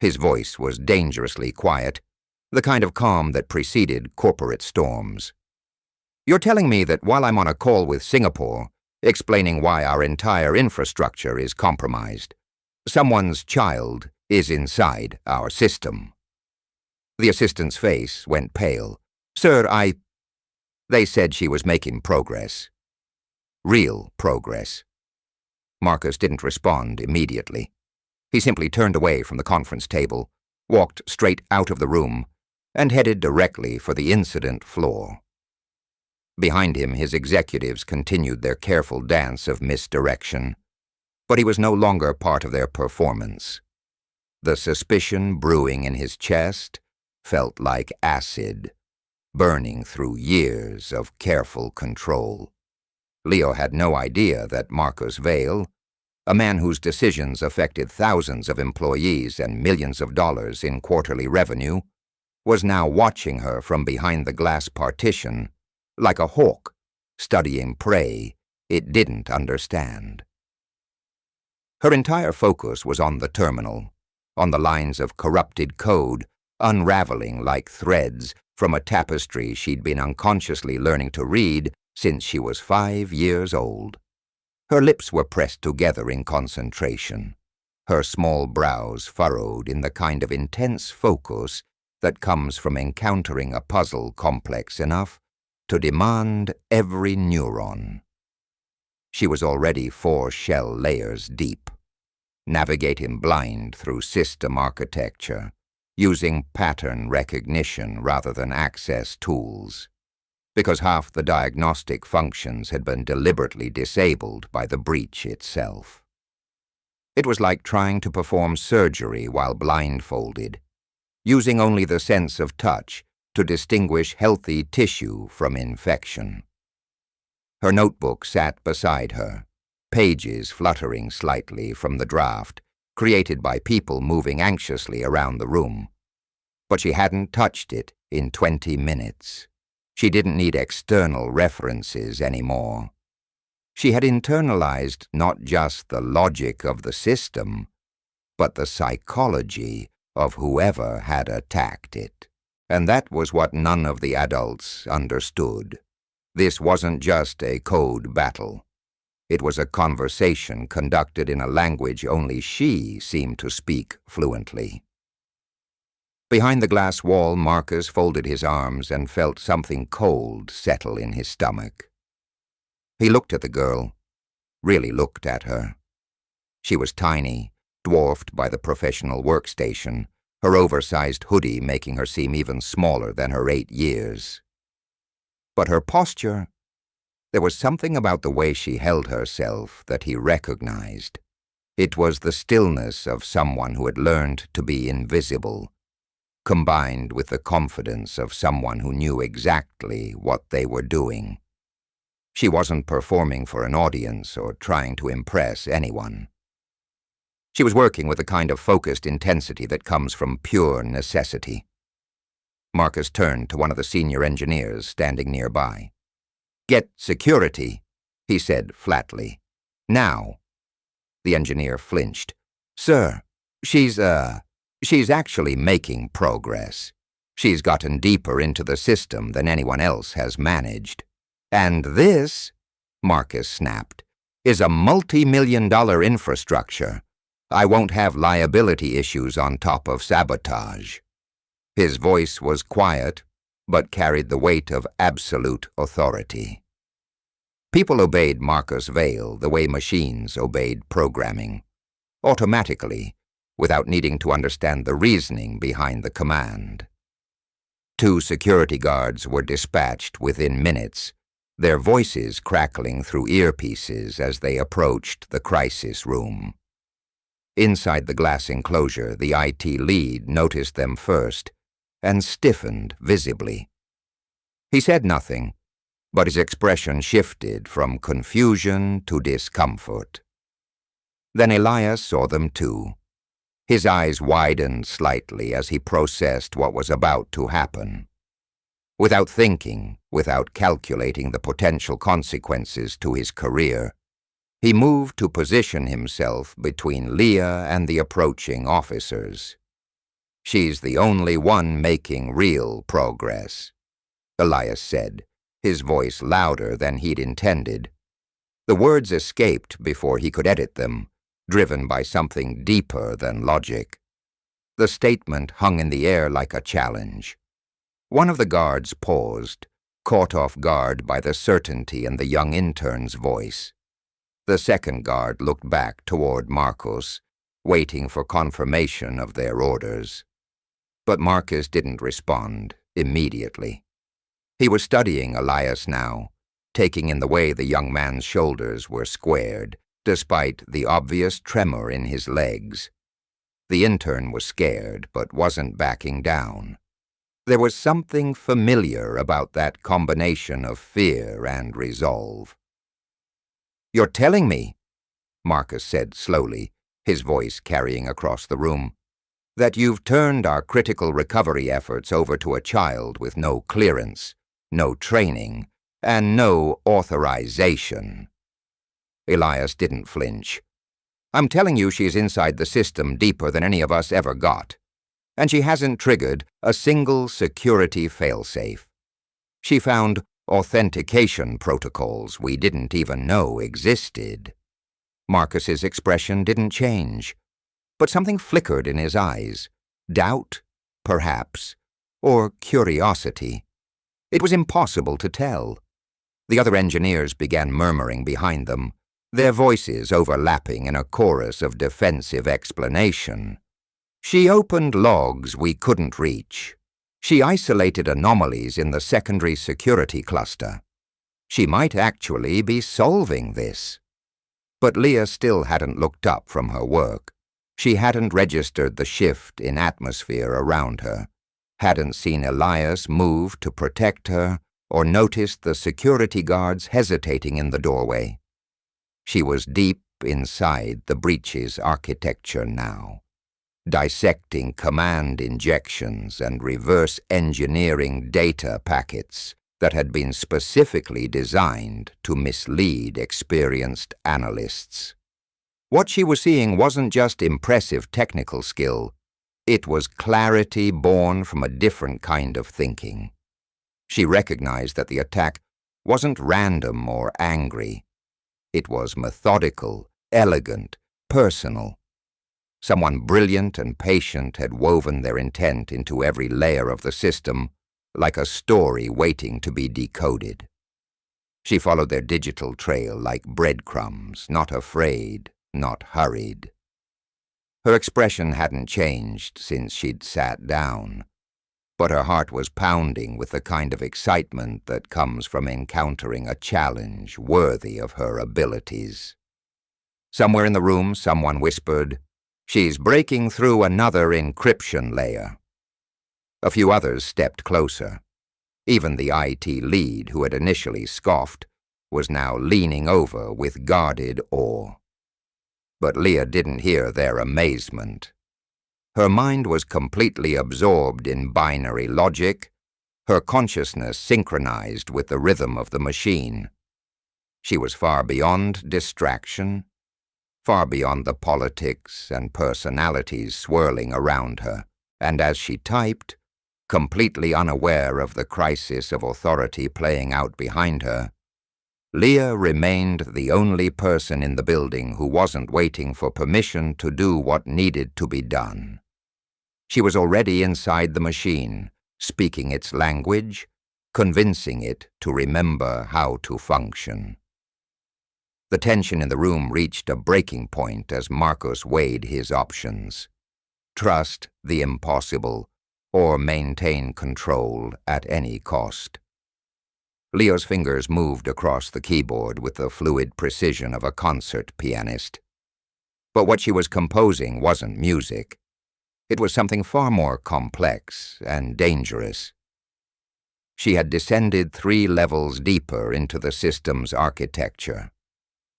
His voice was dangerously quiet, the kind of calm that preceded corporate storms. "You're telling me that while I'm on a call with Singapore, explaining why our entire infrastructure is compromised, someone's child is inside our system?" The assistant's face went pale. "Sir, They said she was making progress. Real progress." Marcus didn't respond immediately. He simply turned away from the conference table, walked straight out of the room, and headed directly for the incident floor. Behind him, his executives continued their careful dance of misdirection, but he was no longer part of their performance. The suspicion brewing in his chest felt like acid, burning through years of careful control. Leo had no idea that Marcus Vail, a man whose decisions affected thousands of employees and millions of dollars in quarterly revenue, was now watching her from behind the glass partition, like a hawk studying prey it didn't understand. Her entire focus was on the terminal, on the lines of corrupted code unraveling like threads from a tapestry she'd been unconsciously learning to read since she was 5 years old. Her lips were pressed together in concentration, her small brows furrowed in the kind of intense focus that comes from encountering a puzzle complex enough to demand every neuron. She was already 4 shell layers deep, navigating blind through system architecture, using pattern recognition rather than access tools, because half the diagnostic functions had been deliberately disabled by the breach itself. It was like trying to perform surgery while blindfolded, using only the sense of touch to distinguish healthy tissue from infection. Her notebook sat beside her, pages fluttering slightly from the draft created by people moving anxiously around the room. But she hadn't touched it in 20 minutes. She didn't need external references anymore. She had internalized not just the logic of the system, but the psychology of whoever had attacked it. And that was what none of the adults understood. This wasn't just a code battle. It was a conversation conducted in a language only she seemed to speak fluently. Behind the glass wall, Marcus folded his arms and felt something cold settle in his stomach. He looked at the girl, really looked at her. She was tiny, dwarfed by the professional workstation, her oversized hoodie making her seem even smaller than her 8 years. But her posture, there was something about the way she held herself that he recognized. It was the stillness of someone who had learned to be invisible, combined with the confidence of someone who knew exactly what they were doing. She wasn't performing for an audience or trying to impress anyone. She was working with the kind of focused intensity that comes from pure necessity. Marcus turned to one of the senior engineers standing nearby. "Get security," he said flatly. "Now." The engineer flinched. "Sir, she's actually making progress. She's gotten deeper into the system than anyone else has managed. And this," Marcus snapped, "is a multi-million-dollar infrastructure. I won't have liability issues on top of sabotage." His voice was quiet, but carried the weight of absolute authority. People obeyed Marcus Vail the way machines obeyed programming, automatically, without needing to understand the reasoning behind the command. 2 security guards were dispatched within minutes, their voices crackling through earpieces as they approached the crisis room. Inside the glass enclosure, the IT lead noticed them first and stiffened visibly. He said nothing, but his expression shifted from confusion to discomfort. Then Elias saw them too. His eyes widened slightly as he processed what was about to happen. Without thinking, without calculating the potential consequences to his career, he moved to position himself between Leah and the approaching officers. "She's the only one making real progress," Elias said, his voice louder than he'd intended. The words escaped before he could edit them, driven by something deeper than logic. The statement hung in the air like a challenge. One of the guards paused, caught off guard by the certainty in the young intern's voice. The second guard looked back toward Marcus, waiting for confirmation of their orders. But Marcus didn't respond immediately. He was studying Elias now, taking in the way the young man's shoulders were squared, despite the obvious tremor in his legs. The intern was scared, but wasn't backing down. There was something familiar about that combination of fear and resolve. "You're telling me," Marcus said slowly, his voice carrying across the room, "that you've turned our critical recovery efforts over to a child with no clearance, no training, and no authorization." Elias didn't flinch. "I'm telling you she's inside the system deeper than any of us ever got. And she hasn't triggered a single security failsafe. She found authentication protocols we didn't even know existed." Marcus's expression didn't change, but something flickered in his eyes. Doubt, perhaps, or curiosity. It was impossible to tell. The other engineers began murmuring behind them, their voices overlapping in a chorus of defensive explanation. She opened logs we couldn't reach. She isolated anomalies in the secondary security cluster. She might actually be solving this. But Leah still hadn't looked up from her work. She hadn't registered the shift in atmosphere around her, hadn't seen Elias move to protect her, or noticed the security guards hesitating in the doorway. She was deep inside the breach's architecture now, dissecting command injections and reverse engineering data packets that had been specifically designed to mislead experienced analysts. What she was seeing wasn't just impressive technical skill, it was clarity born from a different kind of thinking. She recognized that the attack wasn't random or angry. It was methodical, elegant, personal. Someone brilliant and patient had woven their intent into every layer of the system, like a story waiting to be decoded. She followed their digital trail like breadcrumbs, not afraid, not hurried. Her expression hadn't changed since she'd sat down, but her heart was pounding with the kind of excitement that comes from encountering a challenge worthy of her abilities. Somewhere in the room, someone whispered, "She's breaking through another encryption layer." A few others stepped closer. Even the IT lead, who had initially scoffed, was now leaning over with guarded awe. But Leah didn't hear their amazement. Her mind was completely absorbed in binary logic, her consciousness synchronized with the rhythm of the machine. She was far beyond distraction, far beyond the politics and personalities swirling around her, and as she typed, completely unaware of the crisis of authority playing out behind her, Leah remained the only person in the building who wasn't waiting for permission to do what needed to be done. She was already inside the machine, speaking its language, convincing it to remember how to function. The tension in the room reached a breaking point as Marcus weighed his options. Trust the impossible, or maintain control at any cost. Leo's fingers moved across the keyboard with the fluid precision of a concert pianist. But what she was composing wasn't music. It was something far more complex and dangerous. She had descended 3 levels deeper into the system's architecture,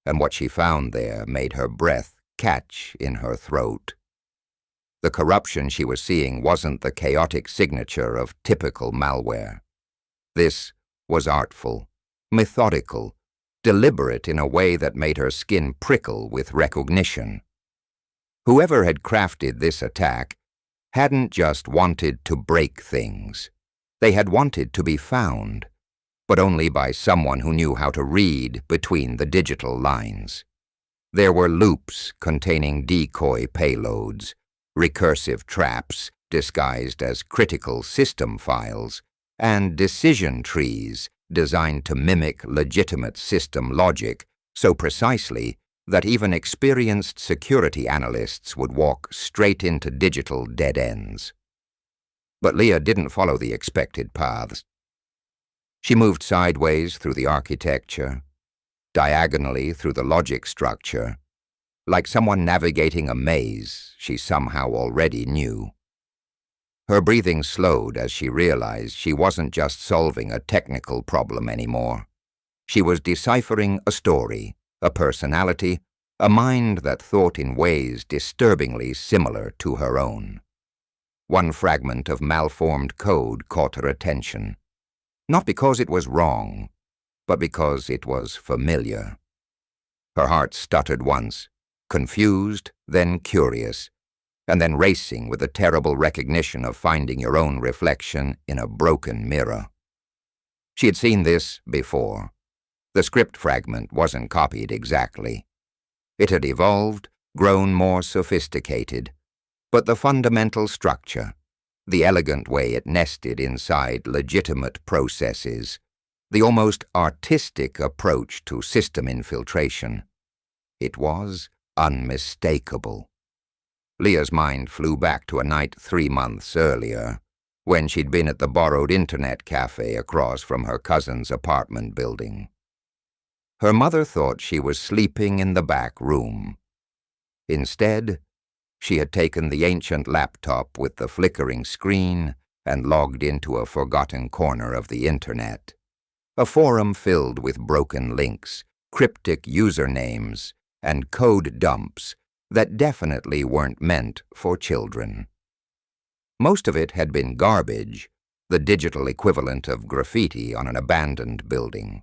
and what she found there made her breath catch in her throat. The corruption she was seeing wasn't the chaotic signature of typical malware. This was artful, methodical, deliberate in a way that made her skin prickle with recognition. Whoever had crafted this attack hadn't just wanted to break things. They had wanted to be found, but only by someone who knew how to read between the digital lines. There were loops containing decoy payloads, recursive traps disguised as critical system files, and decision trees designed to mimic legitimate system logic so precisely that even experienced security analysts would walk straight into digital dead ends. But Leah didn't follow the expected paths. She moved sideways through the architecture, diagonally through the logic structure, like someone navigating a maze she somehow already knew. Her breathing slowed as she realized she wasn't just solving a technical problem anymore. She was deciphering a story, a personality, a mind that thought in ways disturbingly similar to her own. One fragment of malformed code caught her attention, not because it was wrong, but because it was familiar. Her heart stuttered once, confused, then curious, and then racing with the terrible recognition of finding your own reflection in a broken mirror. She had seen this before. The script fragment wasn't copied exactly. It had evolved, grown more sophisticated, but the fundamental structure, the elegant way it nested inside legitimate processes, the almost artistic approach to system infiltration, it was unmistakable. Leah's mind flew back to a night 3 months earlier, when she'd been at the borrowed internet cafe across from her cousin's apartment building. Her mother thought she was sleeping in the back room. Instead, she had taken the ancient laptop with the flickering screen and logged into a forgotten corner of the internet, a forum filled with broken links, cryptic usernames, and code dumps that definitely weren't meant for children. Most of it had been garbage, the digital equivalent of graffiti on an abandoned building.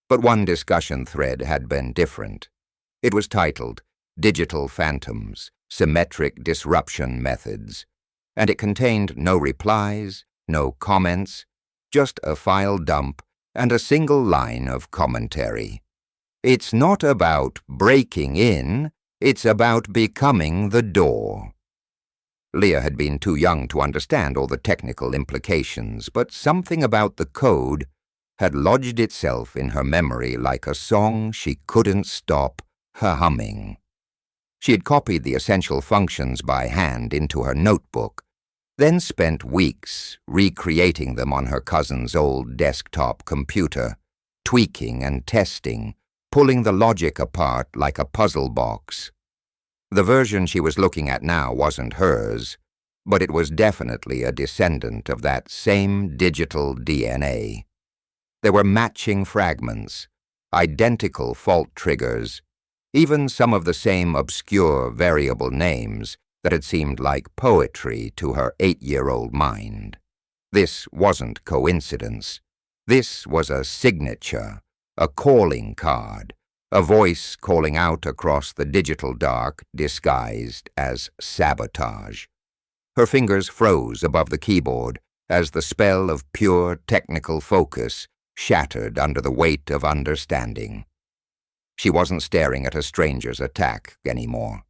But one discussion thread had been different. It was titled Digital Phantoms, Symmetric Disruption Methods, and it contained no replies, no comments, just a file dump and a single line of commentary. It's not about breaking in, it's about becoming the door. Leah had been too young to understand all the technical implications, but something about the code had lodged itself in her memory like a song she couldn't stop humming. She had copied the essential functions by hand into her notebook, then spent weeks recreating them on her cousin's old desktop computer, tweaking and testing, pulling the logic apart like a puzzle box. The version she was looking at now wasn't hers, but it was definitely a descendant of that same digital DNA. There were matching fragments, identical fault triggers, even some of the same obscure variable names that had seemed like poetry to her 8-year-old mind. This wasn't coincidence. This was a signature, a calling card, a voice calling out across the digital dark disguised as sabotage. Her fingers froze above the keyboard as the spell of pure technical focus shattered under the weight of understanding. She wasn't staring at a stranger's attack anymore.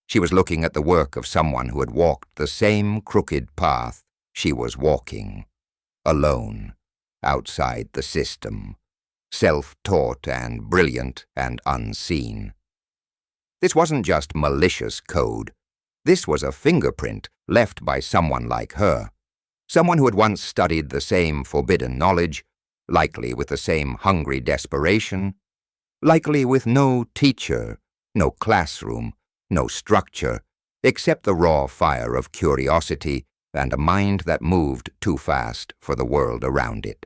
She was looking at the work of someone who had walked the same crooked path she was walking, alone, outside the system, self-taught and brilliant and unseen. This wasn't just malicious code. This was a fingerprint left by someone like her, someone who had once studied the same forbidden knowledge, likely with the same hungry desperation, likely with no teacher, no classroom, no structure, except the raw fire of curiosity and a mind that moved too fast for the world around it.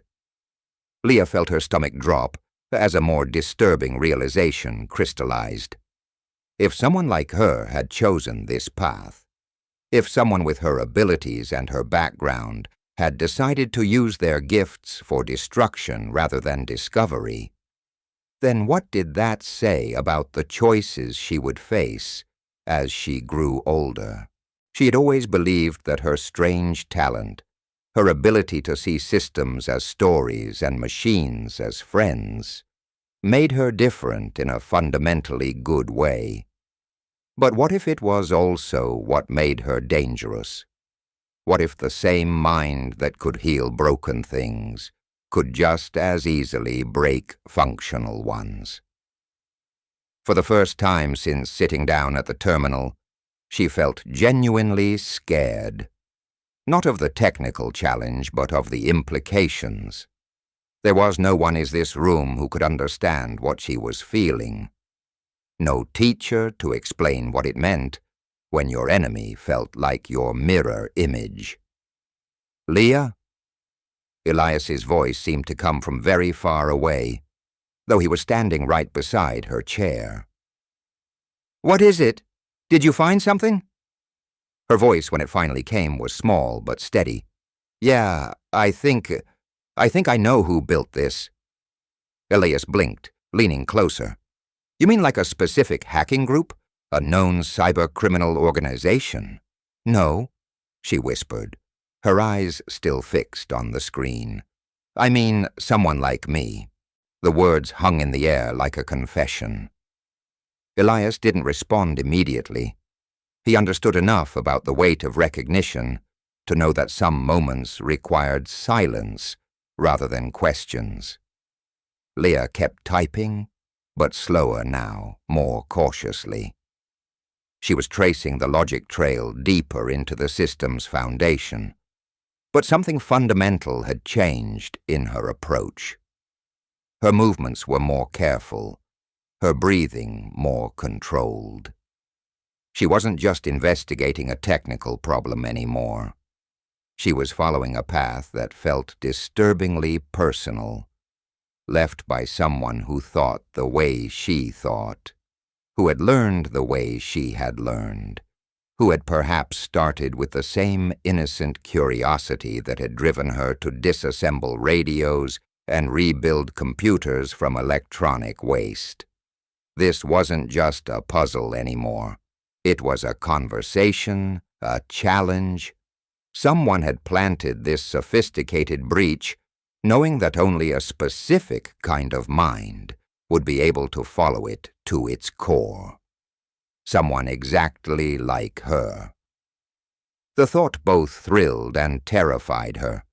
Leah felt her stomach drop as a more disturbing realization crystallized. If someone like her had chosen this path, if someone with her abilities and her background had decided to use their gifts for destruction rather than discovery, then what did that say about the choices she would face as she grew older? She had always believed that her strange talent, her ability to see systems as stories and machines as friends, made her different in a fundamentally good way. But what if it was also what made her dangerous? What if the same mind that could heal broken things could just as easily break functional ones? For the first time since sitting down at the terminal, she felt genuinely scared. Not of the technical challenge, but of the implications. There was no one in this room who could understand what she was feeling. No teacher to explain what it meant when your enemy felt like your mirror image. "Leah?" Elias's voice seemed to come from very far away, though he was standing right beside her chair. "What is it? Did you find something?" Her voice, when it finally came, was small but steady. "Yeah, I think I know who built this." Elias blinked, leaning closer. "You mean like a specific hacking group? A known cyber-criminal organization?" "No," she whispered, her eyes still fixed on the screen. "I mean someone like me." The words hung in the air like a confession. Elias didn't respond immediately. He understood enough about the weight of recognition to know that some moments required silence rather than questions. Leah kept typing, but slower now, more cautiously. She was tracing the logic trail deeper into the system's foundation, but something fundamental had changed in her approach. Her movements were more careful, her breathing more controlled. She wasn't just investigating a technical problem anymore. She was following a path that felt disturbingly personal, left by someone who thought the way she thought, who had learned the way she had learned, who had perhaps started with the same innocent curiosity that had driven her to disassemble radios and rebuild computers from electronic waste. This wasn't just a puzzle anymore. It was a conversation, a challenge. Someone had planted this sophisticated breach, knowing that only a specific kind of mind would be able to follow it to its core. Someone exactly like her. The thought both thrilled and terrified her,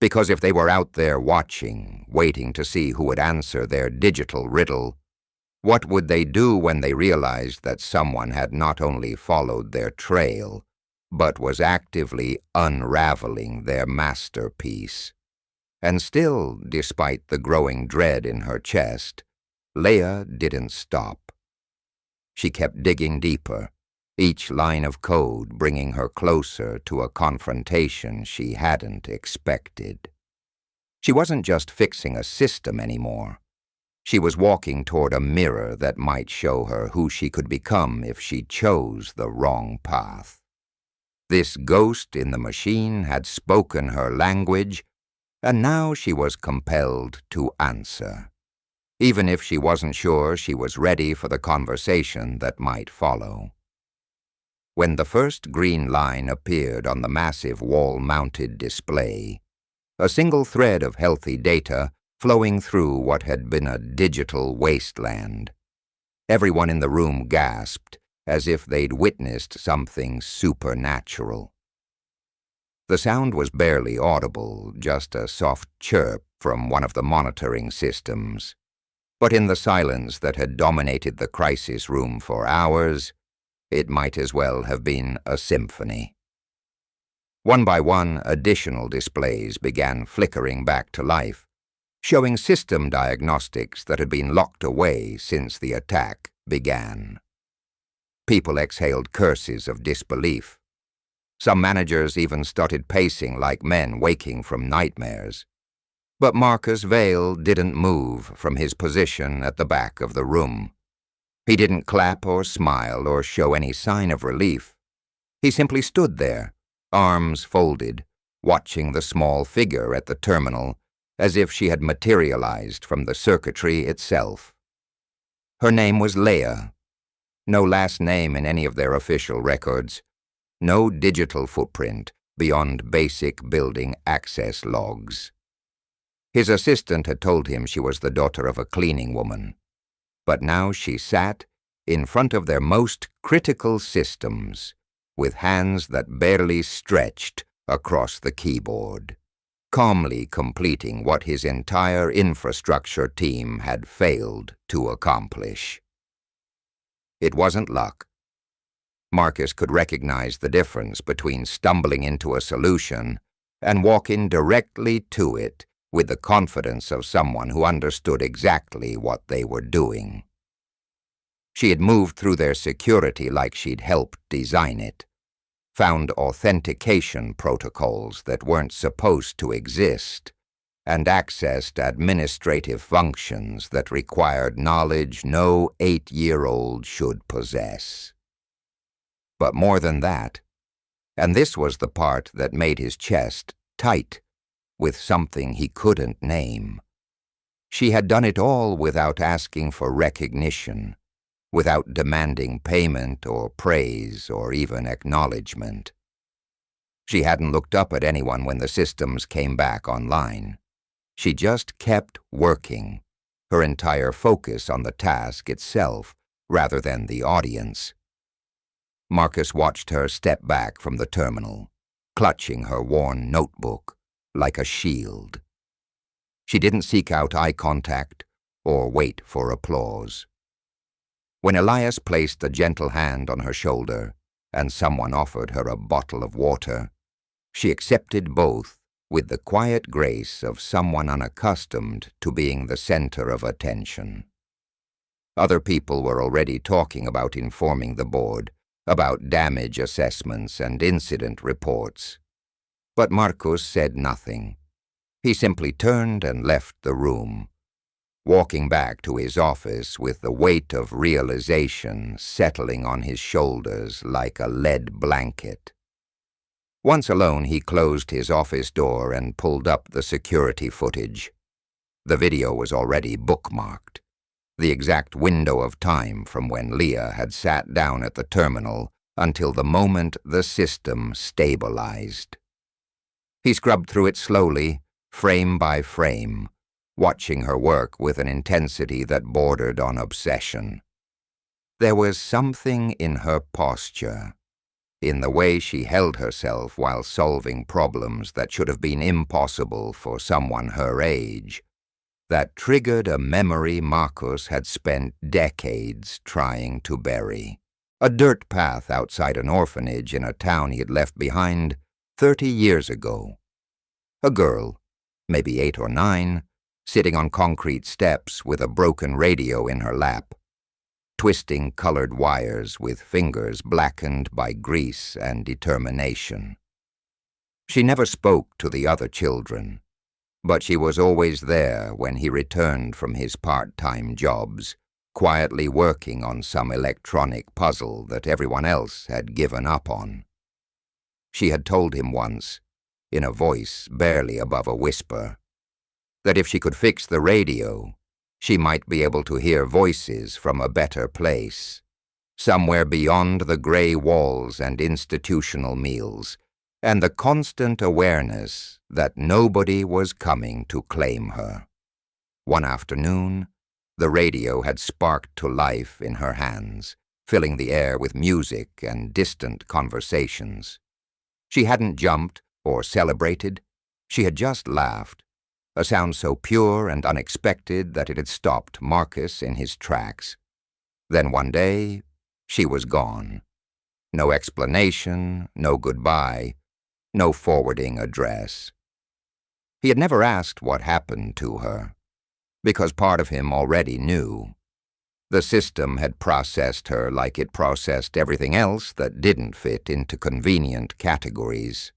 because if they were out there watching, waiting to see who would answer their digital riddle, what would they do when they realized that someone had not only followed their trail, but was actively unraveling their masterpiece? And still, despite the growing dread in her chest, Leah didn't stop. She kept digging deeper, each line of code bringing her closer to a confrontation she hadn't expected. She wasn't just fixing a system anymore. She was walking toward a mirror that might show her who she could become if she chose the wrong path. This ghost in the machine had spoken her language, and now she was compelled to answer, even if she wasn't sure she was ready for the conversation that might follow. When the first green line appeared on the massive wall-mounted display, a single thread of healthy data flowing through what had been a digital wasteland, everyone in the room gasped as if they'd witnessed something supernatural. The sound was barely audible, just a soft chirp from one of the monitoring systems. But in the silence that had dominated the crisis room for hours, it might as well have been a symphony. One by one, additional displays began flickering back to life, showing system diagnostics that had been locked away since the attack began. People exhaled curses of disbelief. Some managers even started pacing like men waking from nightmares. But Marcus Vale didn't move from his position at the back of the room. He didn't clap or smile or show any sign of relief. He simply stood there, arms folded, watching the small figure at the terminal as if she had materialized from the circuitry itself. Her name was Leah. No last name in any of their official records. No digital footprint beyond basic building access logs. His assistant had told him she was the daughter of a cleaning woman, but now she sat in front of their most critical systems, with hands that barely stretched across the keyboard, calmly completing what his entire infrastructure team had failed to accomplish. It wasn't luck. Marcus could recognize the difference between stumbling into a solution and walking directly to it with the confidence of someone who understood exactly what they were doing. She had moved through their security like she'd helped design it, found authentication protocols that weren't supposed to exist, and accessed administrative functions that required knowledge no 8-year-old should possess. But more than that, and this was the part that made his chest tight with something he couldn't name, she had done it all without asking for recognition, without demanding payment or praise or even acknowledgement. She hadn't looked up at anyone when the systems came back online. She just kept working, her entire focus on the task itself, rather than the audience. Marcus watched her step back from the terminal, clutching her worn notebook like a shield. She didn't seek out eye contact or wait for applause. When Elias placed a gentle hand on her shoulder and someone offered her a bottle of water, she accepted both with the quiet grace of someone unaccustomed to being the center of attention. Other people were already talking about informing the board, about damage assessments and incident reports. But Marcus said nothing. He simply turned and left the room, walking back to his office with the weight of realization settling on his shoulders like a lead blanket. Once alone, he closed his office door and pulled up the security footage. The video was already bookmarked, the exact window of time from when Leah had sat down at the terminal until the moment the system stabilized. He scrubbed through it slowly, frame by frame, watching her work with an intensity that bordered on obsession. There was something in her posture, in the way she held herself while solving problems that should have been impossible for someone her age, that triggered a memory Marcus had spent decades trying to bury. A dirt path outside an orphanage in a town he had left behind 30 years ago. A girl, maybe 8 or 9, sitting on concrete steps with a broken radio in her lap, twisting colored wires with fingers blackened by grease and determination. She never spoke to the other children, but she was always there when he returned from his part-time jobs, quietly working on some electronic puzzle that everyone else had given up on. She had told him once, in a voice barely above a whisper, that if she could fix the radio, she might be able to hear voices from a better place, somewhere beyond the gray walls and institutional meals, and the constant awareness that nobody was coming to claim her. One afternoon, the radio had sparked to life in her hands, filling the air with music and distant conversations. She hadn't jumped or celebrated. She had just laughed, a sound so pure and unexpected that it had stopped Marcus in his tracks. Then one day, she was gone. No explanation, no goodbye, no forwarding address. He had never asked what happened to her, because part of him already knew. The system had processed her like it processed everything else that didn't fit into convenient categories.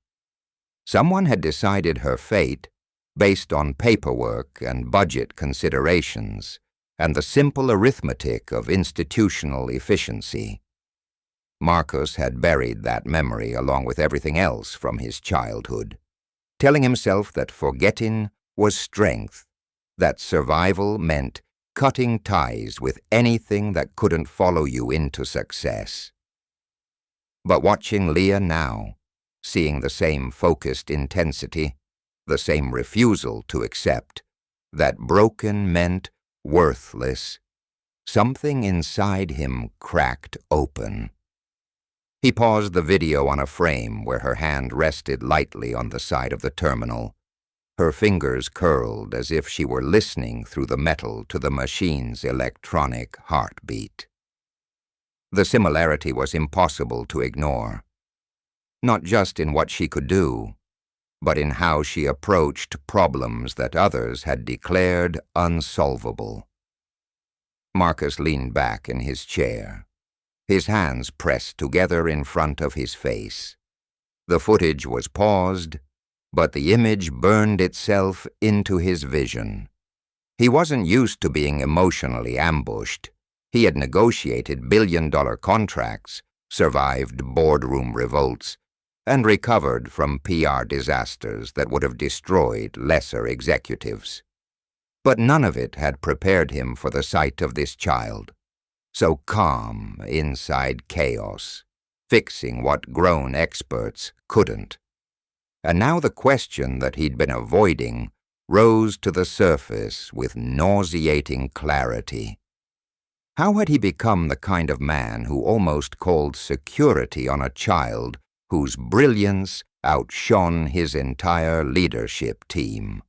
Someone had decided her fate based on paperwork and budget considerations and the simple arithmetic of institutional efficiency. Marcus had buried that memory along with everything else from his childhood, telling himself that forgetting was strength, that survival meant cutting ties with anything that couldn't follow you into success. But watching Leah now, seeing the same focused intensity, the same refusal to accept that broken meant worthless, something inside him cracked open. He paused the video on a frame where her hand rested lightly on the side of the terminal, her fingers curled as if she were listening through the metal to the machine's electronic heartbeat. The similarity was impossible to ignore, not just in what she could do, but in how she approached problems that others had declared unsolvable. Marcus leaned back in his chair, his hands pressed together in front of his face. The footage was paused, but the image burned itself into his vision. He wasn't used to being emotionally ambushed. He had negotiated billion-dollar contracts, survived boardroom revolts, and recovered from PR disasters that would have destroyed lesser executives. But none of it had prepared him for the sight of this child, so calm inside chaos, fixing what grown experts couldn't. And now the question that he'd been avoiding rose to the surface with nauseating clarity. How had he become the kind of man who almost called security on a child whose brilliance outshone his entire leadership team?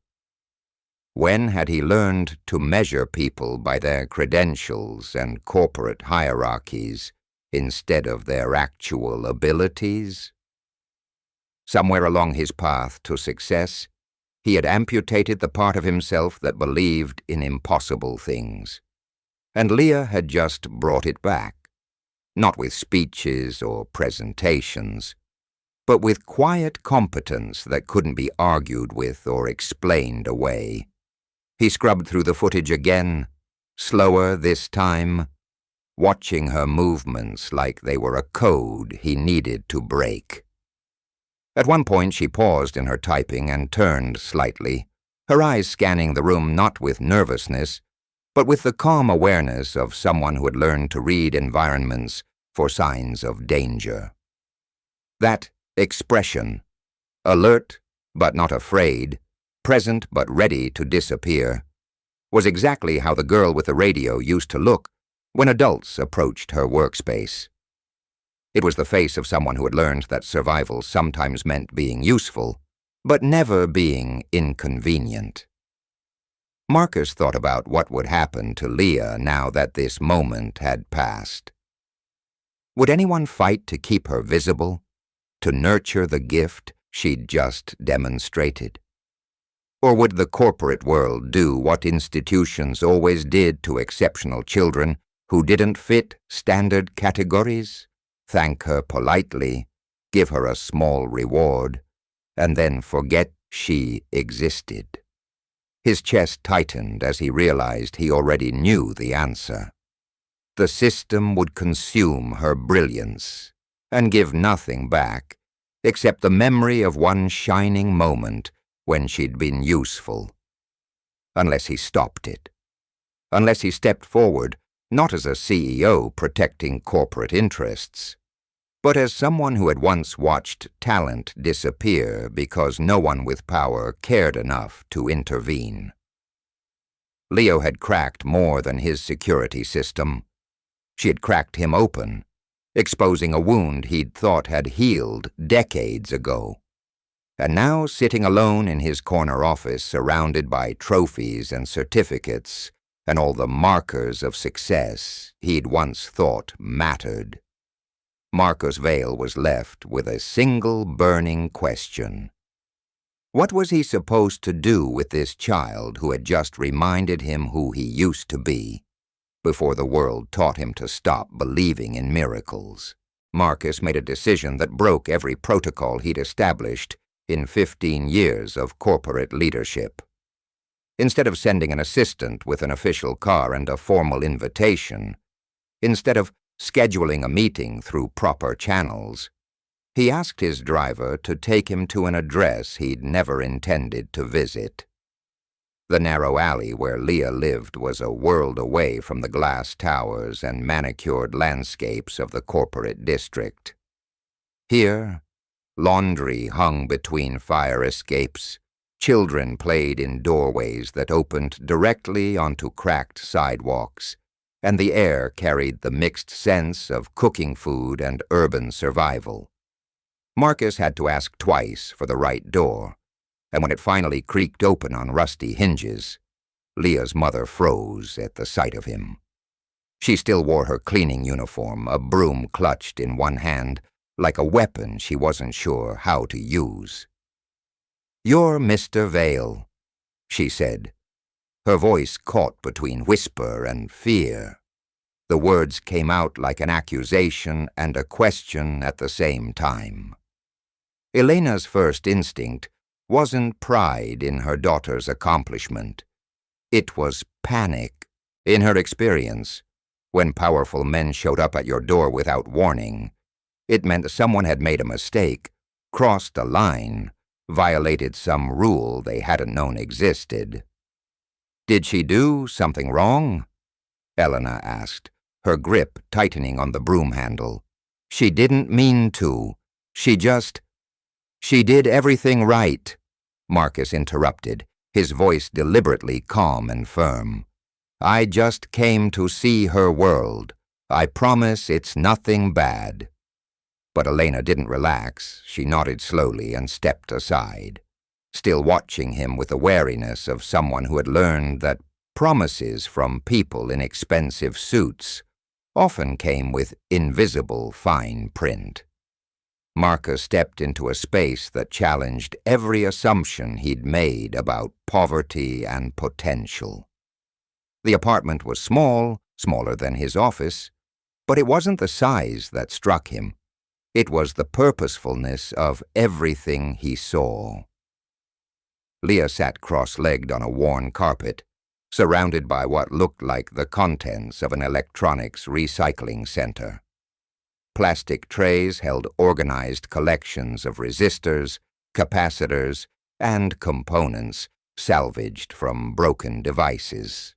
When had he learned to measure people by their credentials and corporate hierarchies instead of their actual abilities? Somewhere along his path to success, he had amputated the part of himself that believed in impossible things, and Leah had just brought it back, not with speeches or presentations, but with quiet competence that couldn't be argued with or explained away. He scrubbed through the footage again, slower this time, watching her movements like they were a code he needed to break. At one point she paused in her typing and turned slightly, her eyes scanning the room not with nervousness, but with the calm awareness of someone who had learned to read environments for signs of danger. That expression, alert but not afraid, present but ready to disappear, was exactly how the girl with the radio used to look when adults approached her workspace. It was the face of someone who had learned that survival sometimes meant being useful, but never being inconvenient. Marcus thought about what would happen to Leah now that this moment had passed. Would anyone fight to keep her visible, to nurture the gift she'd just demonstrated? Or would the corporate world do what institutions always did to exceptional children who didn't fit standard categories? Thank her politely, give her a small reward, and then forget she existed. His chest tightened as he realized he already knew the answer. The system would consume her brilliance and give nothing back except the memory of one shining moment when she'd been useful. Unless he stopped it. Unless he stepped forward, not as a CEO protecting corporate interests, but as someone who had once watched talent disappear because no one with power cared enough to intervene. Leo had cracked more than his security system. She had cracked him open, exposing a wound he'd thought had healed decades ago. And now, sitting alone in his corner office, surrounded by trophies and certificates and all the markers of success he'd once thought mattered, Marcus Vale was left with a single burning question. What was he supposed to do with this child who had just reminded him who he used to be, before the world taught him to stop believing in miracles? Marcus made a decision that broke every protocol he'd established in 15 years of corporate leadership. Instead of sending an assistant with an official car and a formal invitation, instead of scheduling a meeting through proper channels, he asked his driver to take him to an address he'd never intended to visit. The narrow alley where Leah lived was a world away from the glass towers and manicured landscapes of the corporate district. Here, laundry hung between fire escapes, children played in doorways that opened directly onto cracked sidewalks, and the air carried the mixed sense of cooking food and urban survival. Marcus had to ask twice for the right door, and when it finally creaked open on rusty hinges, Leah's mother froze at the sight of him. She still wore her cleaning uniform, a broom clutched in one hand, like a weapon she wasn't sure how to use. "You're Mr. Vale," she said. Her voice caught between whisper and fear. The words came out like an accusation and a question at the same time. Elena's first instinct wasn't pride in her daughter's accomplishment. It was panic. In her experience, when powerful men showed up at your door without warning, it meant someone had made a mistake, crossed a line, violated some rule they hadn't known existed. "Did she do something wrong?" Elena asked, her grip tightening on the broom handle. "She didn't mean to. She did everything right," Marcus interrupted, his voice deliberately calm and firm. I just came to see her world. I promise it's nothing bad." But Elena didn't relax. She nodded slowly and stepped aside, still watching him with the wariness of someone who had learned that promises from people in expensive suits often came with invisible fine print. Marcus stepped into a space that challenged every assumption he'd made about poverty and potential. The apartment was small, smaller than his office, but it wasn't the size that struck him. It was the purposefulness of everything he saw. Leah sat cross-legged on a worn carpet, surrounded by what looked like the contents of an electronics recycling center. Plastic trays held organized collections of resistors, capacitors, and components salvaged from broken devices.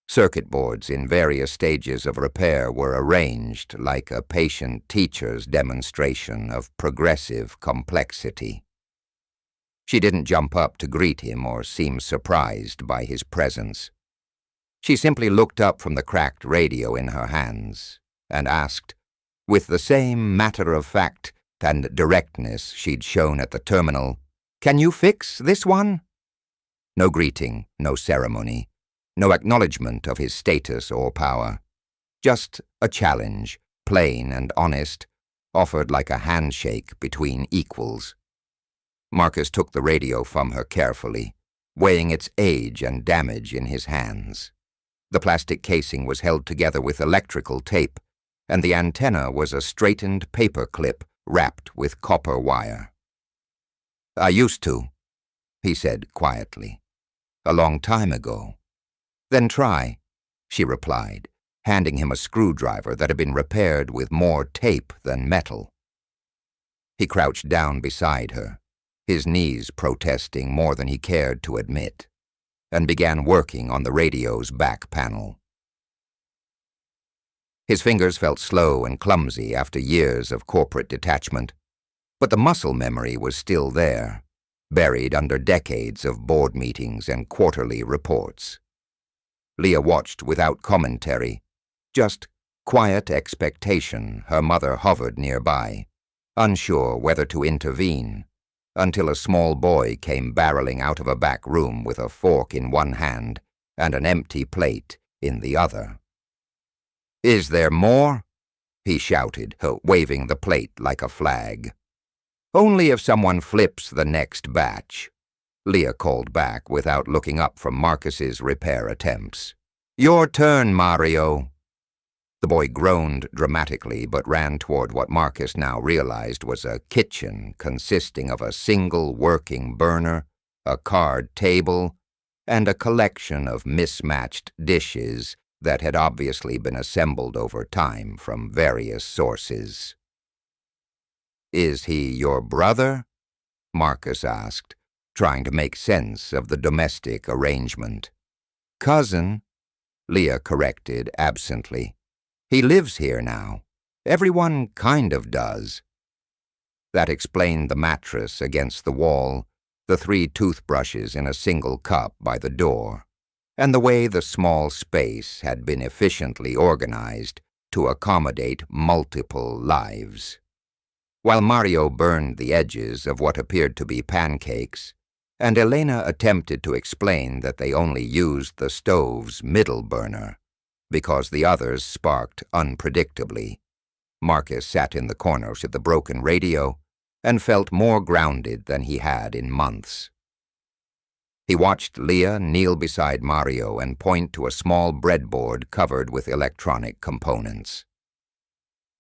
Circuit boards in various stages of repair were arranged like a patient teacher's demonstration of progressive complexity. She didn't jump up to greet him or seem surprised by his presence. She simply looked up from the cracked radio in her hands and asked, with the same matter-of-fact and directness she'd shown at the terminal, "Can you fix this one?" No greeting, no ceremony, no acknowledgement of his status or power. Just a challenge, plain and honest, offered like a handshake between equals. Marcus took the radio from her carefully, weighing its age and damage in his hands. The plastic casing was held together with electrical tape, and the antenna was a straightened paper clip wrapped with copper wire. "I used to," he said quietly. "A long time ago." "Then try," she replied, handing him a screwdriver that had been repaired with more tape than metal. He crouched down beside her, his knees protesting more than he cared to admit, and began working on the radio's back panel. His fingers felt slow and clumsy after years of corporate detachment, but the muscle memory was still there, buried under decades of board meetings and quarterly reports. Leah watched without commentary, just quiet expectation. Her mother hovered nearby, unsure whether to intervene, until a small boy came barreling out of a back room with a fork in one hand and an empty plate in the other. "Is there more?" he shouted, waving the plate like a flag. "Only if someone flips the next batch," Leah called back without looking up from Marcus's repair attempts. "Your turn, Mario." The boy groaned dramatically but ran toward what Marcus now realized was a kitchen consisting of a single working burner, a card table, and a collection of mismatched dishes that had obviously been assembled over time from various sources. "Is he your brother?" Marcus asked, trying to make sense of the domestic arrangement. "Cousin," Leah corrected absently. "He lives here now. Everyone kind of does." That explained the mattress against the wall, the 3 toothbrushes in a single cup by the door, and the way the small space had been efficiently organized to accommodate multiple lives. While Mario burned the edges of what appeared to be pancakes, and Elena attempted to explain that they only used the stove's middle burner, because the others sparked unpredictably, Marcus sat in the corners of the broken radio and felt more grounded than he had in months. He watched Leah kneel beside Mario and point to a small breadboard covered with electronic components.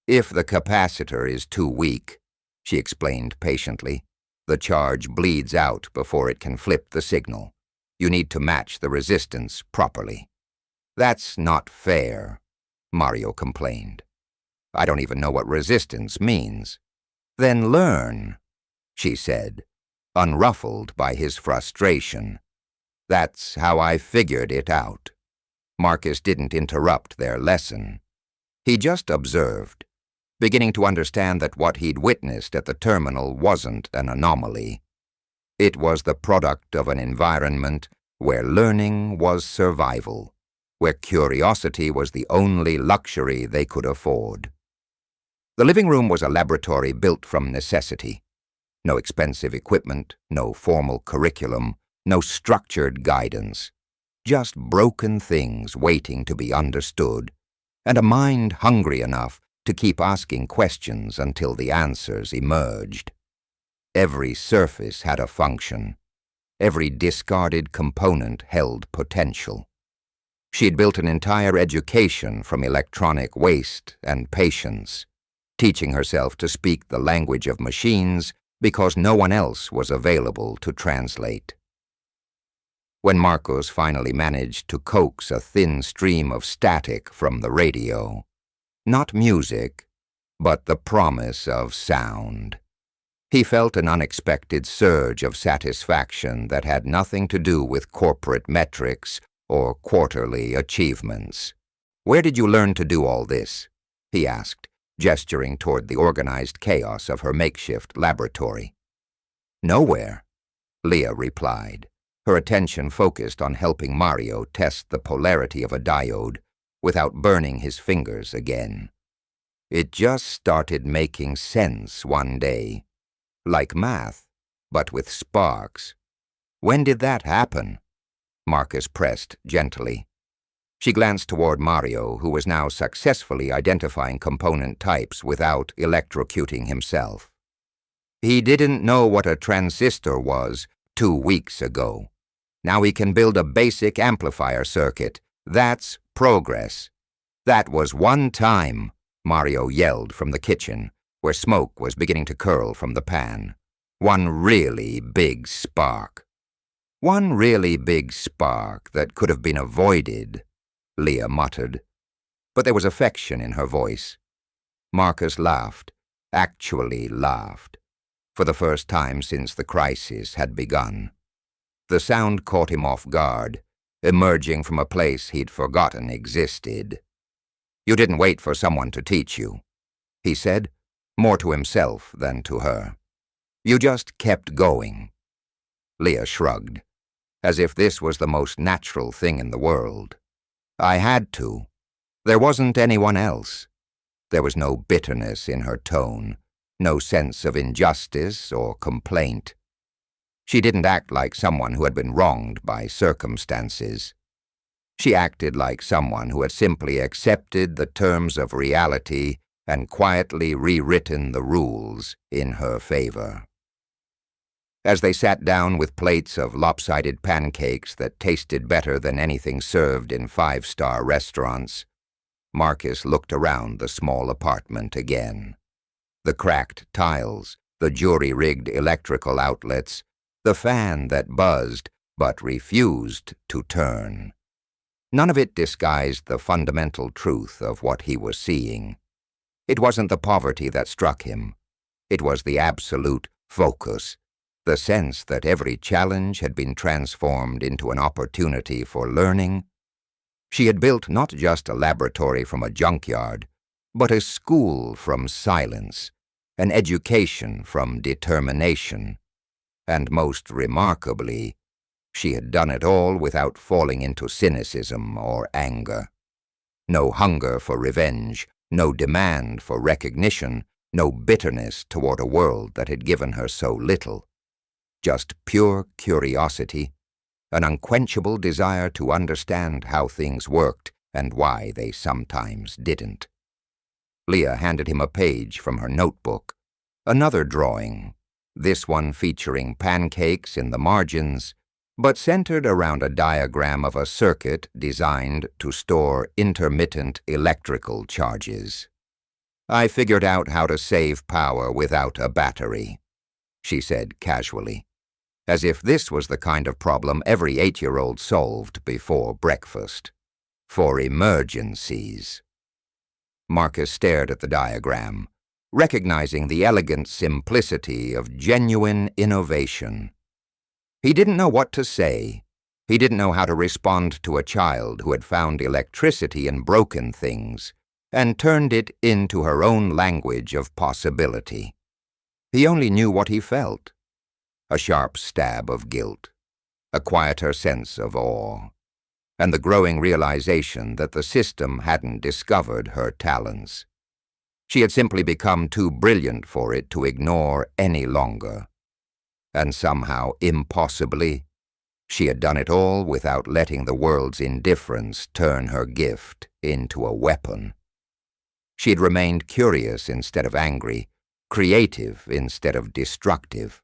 "If the capacitor is too weak," she explained patiently, "the charge bleeds out before it can flip the signal. You need to match the resistance properly." "That's not fair," Mario complained. "I don't even know what resistance means." "Then learn," she said, unruffled by his frustration. "That's how I figured it out." Marcus didn't interrupt their lesson. He just observed, beginning to understand that what he'd witnessed at the terminal wasn't an anomaly. It was the product of an environment where learning was survival, where curiosity was the only luxury they could afford. The living room was a laboratory built from necessity. No expensive equipment, no formal curriculum, no structured guidance. Just broken things waiting to be understood, and a mind hungry enough to keep asking questions until the answers emerged. Every surface had a function. Every discarded component held potential. She'd built an entire education from electronic waste and patience, teaching herself to speak the language of machines because no one else was available to translate. When Marcos finally managed to coax a thin stream of static from the radio, not music, but the promise of sound, he felt an unexpected surge of satisfaction that had nothing to do with corporate metrics or quarterly achievements. "Where did you learn to do all this?" he asked, gesturing toward the organized chaos of her makeshift laboratory. "Nowhere," Leah replied, her attention focused on helping Mario test the polarity of a diode without burning his fingers again. "It just started making sense one day. Like math, but with sparks." "When did that happen?" Marcus pressed gently. She glanced toward Mario, who was now successfully identifying component types without electrocuting himself. "He didn't know what a transistor was 2 weeks ago. Now he can build a basic amplifier circuit. That's progress." "That was one time," Mario yelled from the kitchen, where smoke was beginning to curl from the pan. "One really big spark." "One really big spark that could have been avoided," Leah muttered. But there was affection in her voice. Marcus laughed, actually laughed, for the first time since the crisis had begun. The sound caught him off guard, emerging from a place he'd forgotten existed. "You didn't wait for someone to teach you," he said, more to himself than to her. "You just kept going." Leah shrugged, as if this was the most natural thing in the world. "I had to. There wasn't anyone else." There was no bitterness in her tone, no sense of injustice or complaint. She didn't act like someone who had been wronged by circumstances. She acted like someone who had simply accepted the terms of reality and quietly rewritten the rules in her favor. As they sat down with plates of lopsided pancakes that tasted better than anything served in 5-star restaurants, Marcus looked around the small apartment again. The cracked tiles, the jury-rigged electrical outlets, the fan that buzzed but refused to turn. None of it disguised the fundamental truth of what he was seeing. It wasn't the poverty that struck him. It was the absolute focus, the sense that every challenge had been transformed into an opportunity for learning. She had built not just a laboratory from a junkyard, but a school from silence, an education from determination. And most remarkably, she had done it all without falling into cynicism or anger. No hunger for revenge, no demand for recognition, no bitterness toward a world that had given her so little. Just pure curiosity, an unquenchable desire to understand how things worked and why they sometimes didn't. Leah handed him a page from her notebook, another drawing, this one featuring pancakes in the margins, but centered around a diagram of a circuit designed to store intermittent electrical charges. "I figured out how to save power without a battery," she said casually, as if this was the kind of problem every 8-year-old solved before breakfast. For emergencies. Marcus stared at the diagram, recognizing the elegant simplicity of genuine innovation. He didn't know what to say. He didn't know how to respond to a child who had found electricity in broken things and turned it into her own language of possibility. He only knew what he felt, a sharp stab of guilt. a quieter sense of awe, and the growing realization that the system hadn't discovered her talents. She had simply become too brilliant for it to ignore any longer. And somehow, impossibly, she had done it all without letting the world's indifference turn her gift into a weapon. She had remained curious instead of angry, creative instead of destructive.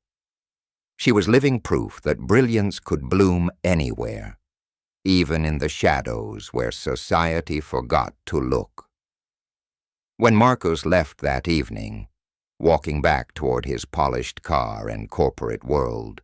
She was living proof that brilliance could bloom anywhere, even in the shadows where society forgot to look. When Marcus left that evening, walking back toward his polished car and corporate world,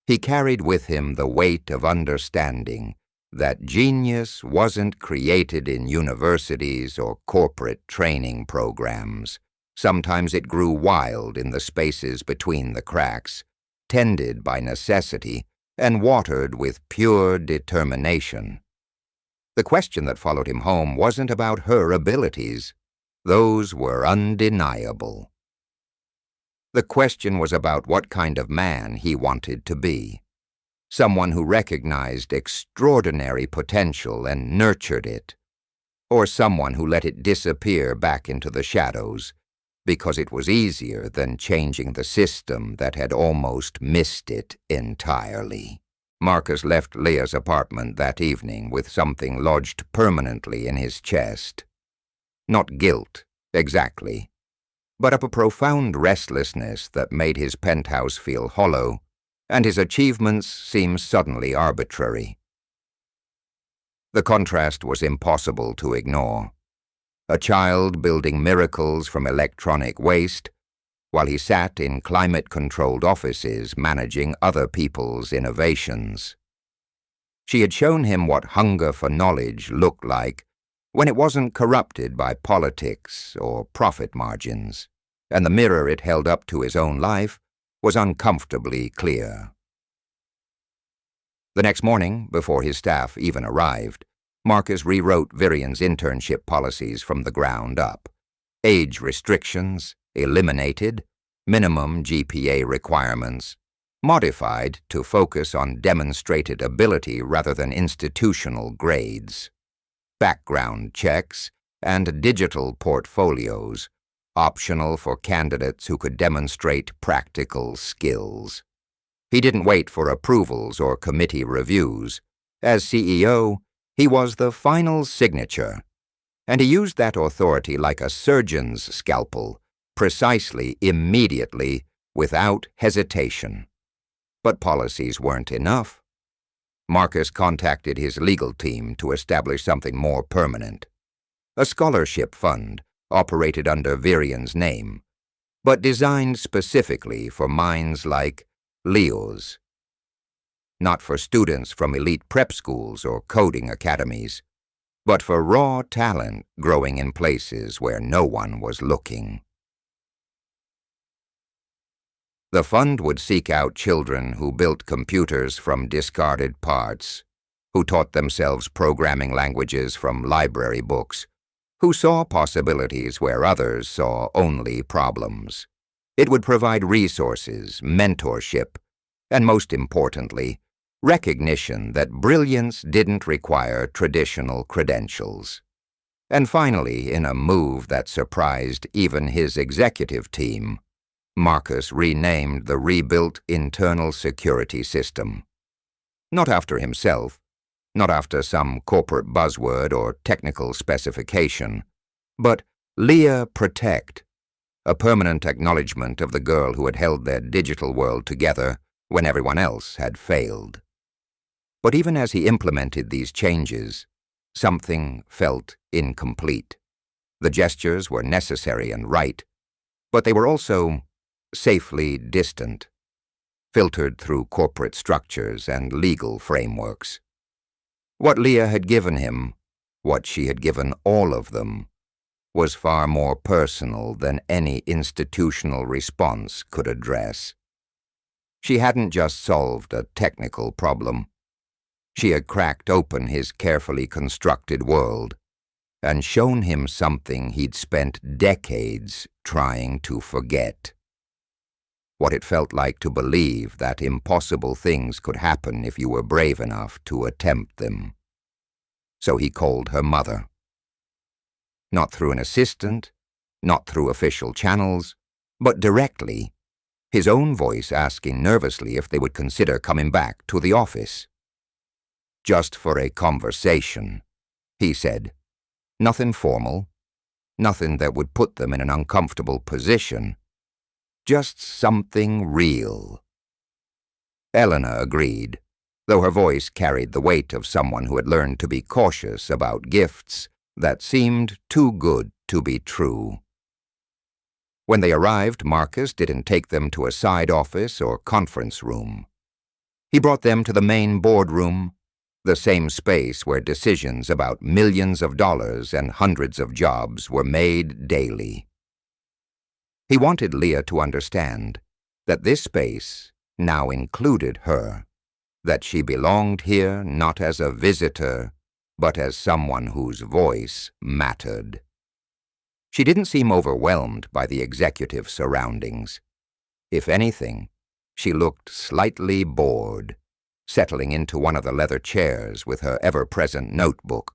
he carried with him the weight of understanding that genius wasn't created in universities or corporate training programs. Sometimes it grew wild in the spaces between the cracks, tended by necessity and watered with pure determination. The question that followed him home wasn't about her abilities. Those were undeniable. The question was about what kind of man he wanted to be. Someone who recognized extraordinary potential and nurtured it, or someone who let it disappear back into the shadows because it was easier than changing the system that had almost missed it entirely. Marcus left Leah's apartment that evening with something lodged permanently in his chest. Not guilt, exactly, but a profound restlessness that made his penthouse feel hollow and his achievements seem suddenly arbitrary. The contrast was impossible to ignore. A child building miracles from electronic waste, while he sat in climate-controlled offices managing other people's innovations. She had shown him what hunger for knowledge looked like when it wasn't corrupted by politics or profit margins, and the mirror it held up to his own life was uncomfortably clear. The next morning, before his staff even arrived, Marcus rewrote Virian's internship policies from the ground up. Age restrictions eliminated, minimum GPA requirements modified to focus on demonstrated ability rather than institutional grades, background checks, and digital portfolios, optional for candidates who could demonstrate practical skills. He didn't wait for approvals or committee reviews. As CEO, he was the final signature, and he used that authority like a surgeon's scalpel, precisely, immediately, without hesitation. But policies weren't enough. Marcus contacted his legal team to establish something more permanent. A scholarship fund operated under Virian's name, but designed specifically for minds like Leo's. Not for students from elite prep schools or coding academies, but for raw talent growing in places where no one was looking. The fund would seek out children who built computers from discarded parts, who taught themselves programming languages from library books, who saw possibilities where others saw only problems. It would provide resources, mentorship, and most importantly, recognition that brilliance didn't require traditional credentials. And finally, in a move that surprised even his executive team, Marcus renamed the rebuilt internal security system. Not after himself, not after some corporate buzzword or technical specification, but Leah Protect, a permanent acknowledgement of the girl who had held their digital world together when everyone else had failed. But even as he implemented these changes, something felt incomplete. The gestures were necessary and right, but they were also safely distant, filtered through corporate structures and legal frameworks. What Leah had given him, what she had given all of them, was far more personal than any institutional response could address. She hadn't just solved a technical problem. She had cracked open his carefully constructed world and shown him something he'd spent decades trying to forget. what it felt like to believe that impossible things could happen if you were brave enough to attempt them. So he called her mother. Not through an assistant, not through official channels, but directly, his own voice asking nervously if they would consider coming back to the office. Just for a conversation, he said. Nothing formal, nothing that would put them in an uncomfortable position. Just something real. Eleanor agreed, though her voice carried the weight of someone who had learned to be cautious about gifts that seemed too good to be true. When they arrived, Marcus didn't take them to a side office or conference room. He brought them to the main boardroom, the same space where decisions about millions of dollars and hundreds of jobs were made daily. He wanted Leah to understand that this space now included her, that she belonged here not as a visitor, but as someone whose voice mattered. She didn't seem overwhelmed by the executive surroundings. If anything, she looked slightly bored, settling into one of the leather chairs with her ever-present notebook,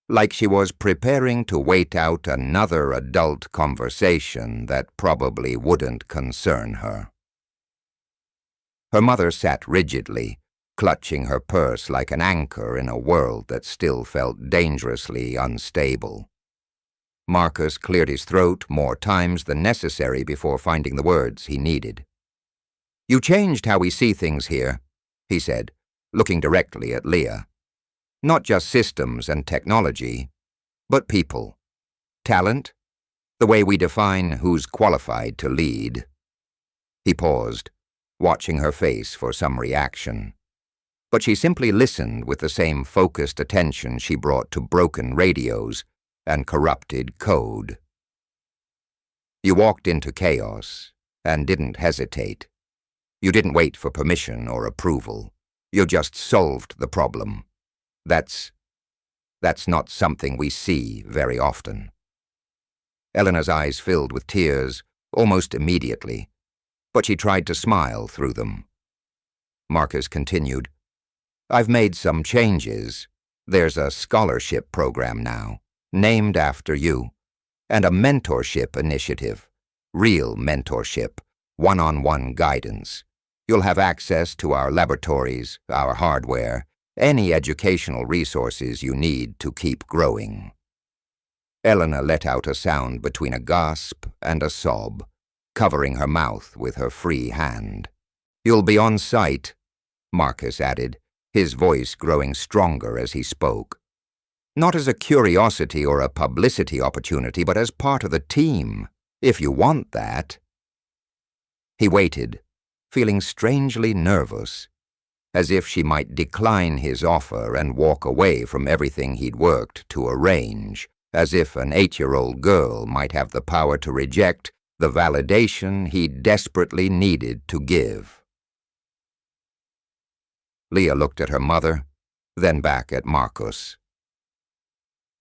like she was preparing to wait out another adult conversation that probably wouldn't concern her. Her mother sat rigidly, clutching her purse like an anchor in a world that still felt dangerously unstable. Marcus cleared his throat more times than necessary before finding the words he needed. "You changed how we see things here," he said, looking directly at Leah. "Not just systems and technology, but people. Talent, the way we define who's qualified to lead." He paused, watching her face for some reaction. But she simply listened with the same focused attention she brought to broken radios and corrupted code. "You walked into chaos and didn't hesitate. You didn't wait for permission or approval. You just solved the problem. That's not something we see very often." Eleanor's eyes filled with tears almost immediately, but she tried to smile through them. Marcus continued, "I've made some changes. There's a scholarship program now, named after you, and a mentorship initiative, real mentorship, one-on-one guidance. You'll have access to our laboratories, our hardware, any educational resources you need to keep growing." Eleanor let out a sound between a gasp and a sob, covering her mouth with her free hand. "You'll be on site," Marcus added, his voice growing stronger as he spoke. "Not as a curiosity or a publicity opportunity, but as part of the team, if you want that." He waited, feeling strangely nervous, as if she might decline his offer and walk away from everything he'd worked to arrange, as if an 8-year-old girl might have the power to reject the validation he desperately needed to give. Leah looked at her mother, then back at Marcus.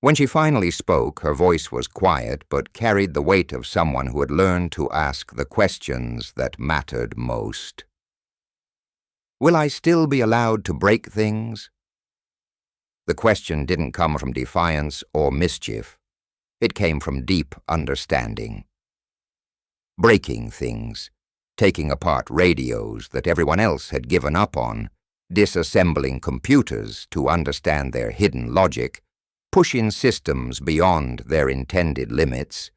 When she finally spoke, her voice was quiet but carried the weight of someone who had learned to ask the questions that mattered most. "Will I still be allowed to break things?" The question didn't come from defiance or mischief. It came from deep understanding. Breaking things, taking apart radios that everyone else had given up on, disassembling computers to understand their hidden logic, pushing systems beyond their intended limits,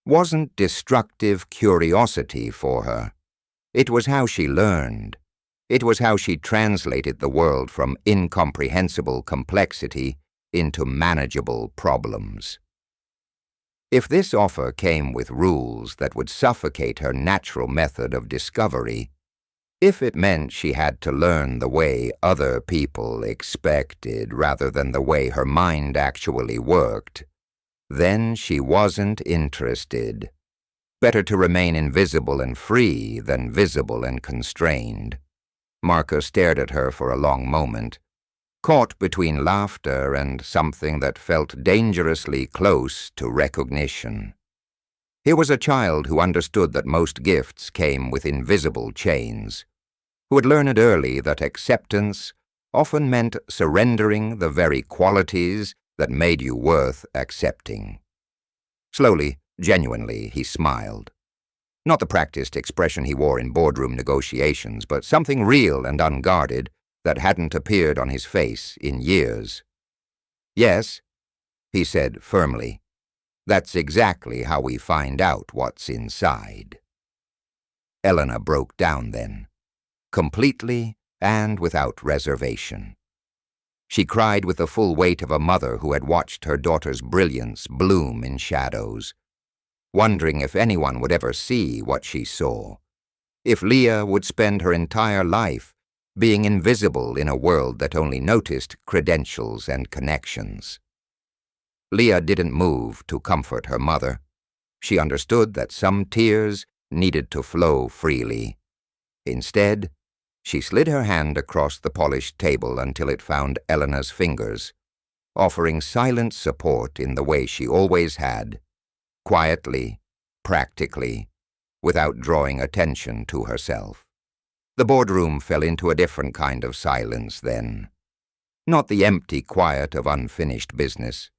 wasn't destructive curiosity for her. It was how she learned. It was how she translated the world from incomprehensible complexity into manageable problems. If this offer came with rules that would suffocate her natural method of discovery, if it meant she had to learn the way other people expected rather than the way her mind actually worked, then she wasn't interested. Better to remain invisible and free than visible and constrained. Marcus stared at her for a long moment, caught between laughter and something that felt dangerously close to recognition. Here was a child who understood that most gifts came with invisible chains, who had learned early that acceptance often meant surrendering the very qualities that made you worth accepting. Slowly, genuinely, he smiled. Not the practiced expression he wore in boardroom negotiations, but something real and unguarded that hadn't appeared on his face in years. "Yes," he said firmly. "That's exactly how we find out what's inside." Elena broke down then, completely and without reservation. She cried with the full weight of a mother who had watched her daughter's brilliance bloom in shadows, wondering if anyone would ever see what she saw, if Leah would spend her entire life being invisible in a world that only noticed credentials and connections. Leah didn't move to comfort her mother. She understood that some tears needed to flow freely. Instead, she slid her hand across the polished table until it found Elena's fingers, offering silent support in the way she always had, quietly, practically, without drawing attention to herself. The boardroom fell into a different kind of silence then. Not the empty quiet of unfinished business,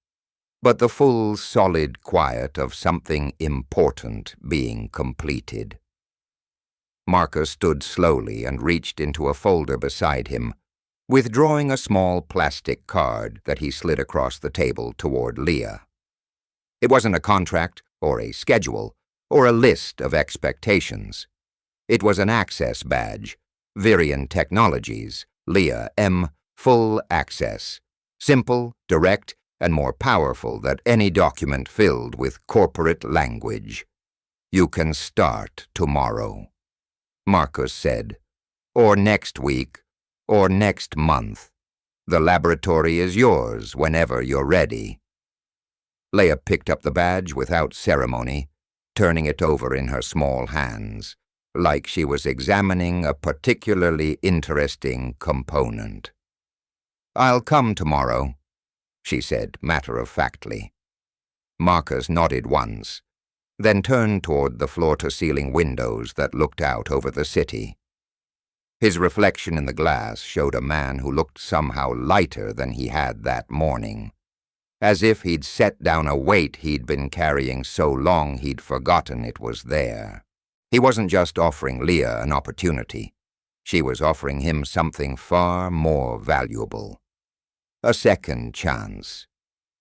but the full, solid quiet of something important being completed. Marcus stood slowly and reached into a folder beside him, withdrawing a small plastic card that he slid across the table toward Leah. It wasn't a contract or a schedule or a list of expectations. It was an access badge, Virian Technologies, Leah M. Full access, simple, direct, and more powerful than any document filled with corporate language. "You can start tomorrow," Marcus said, "or next week, or next month. The laboratory is yours whenever you're ready." Leah picked up the badge without ceremony, turning it over in her small hands, like she was examining a particularly interesting component. "I'll come tomorrow," she said matter-of-factly. Marcus nodded once, then turned toward the floor-to-ceiling windows that looked out over the city. His reflection in the glass showed a man who looked somehow lighter than he had that morning, as if he'd set down a weight he'd been carrying so long he'd forgotten it was there. He wasn't just offering Leah an opportunity. She was offering him something far more valuable. A second chance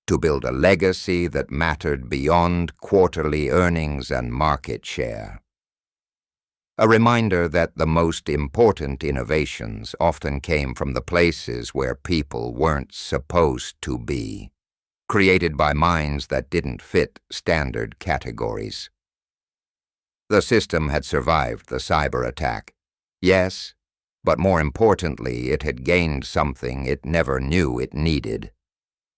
to build a legacy that mattered beyond quarterly earnings and market share. A reminder that the most important innovations often came from the places where people weren't supposed to be, created by minds that didn't fit standard categories. The system had survived the cyber attack, yes, but more importantly, it had gained something it never knew it needed.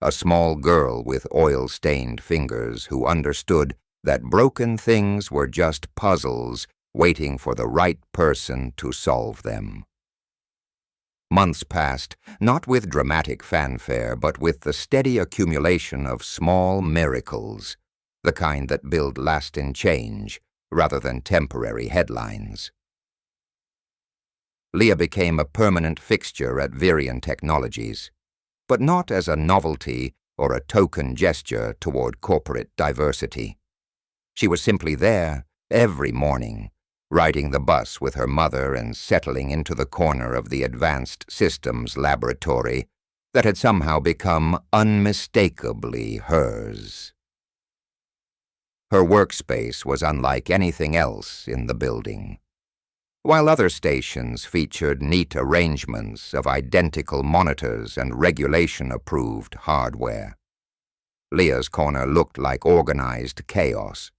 A small girl with oil-stained fingers who understood that broken things were just puzzles waiting for the right person to solve them. Months passed, not with dramatic fanfare, but with the steady accumulation of small miracles, the kind that build lasting change rather than temporary headlines. Leah became a permanent fixture at Virian Technologies, but not as a novelty or a token gesture toward corporate diversity. She was simply there every morning, riding the bus with her mother and settling into the corner of the advanced systems laboratory that had somehow become unmistakably hers. Her workspace was unlike anything else in the building. While other stations featured neat arrangements of identical monitors and regulation-approved hardware, Leah's corner looked like organized chaos.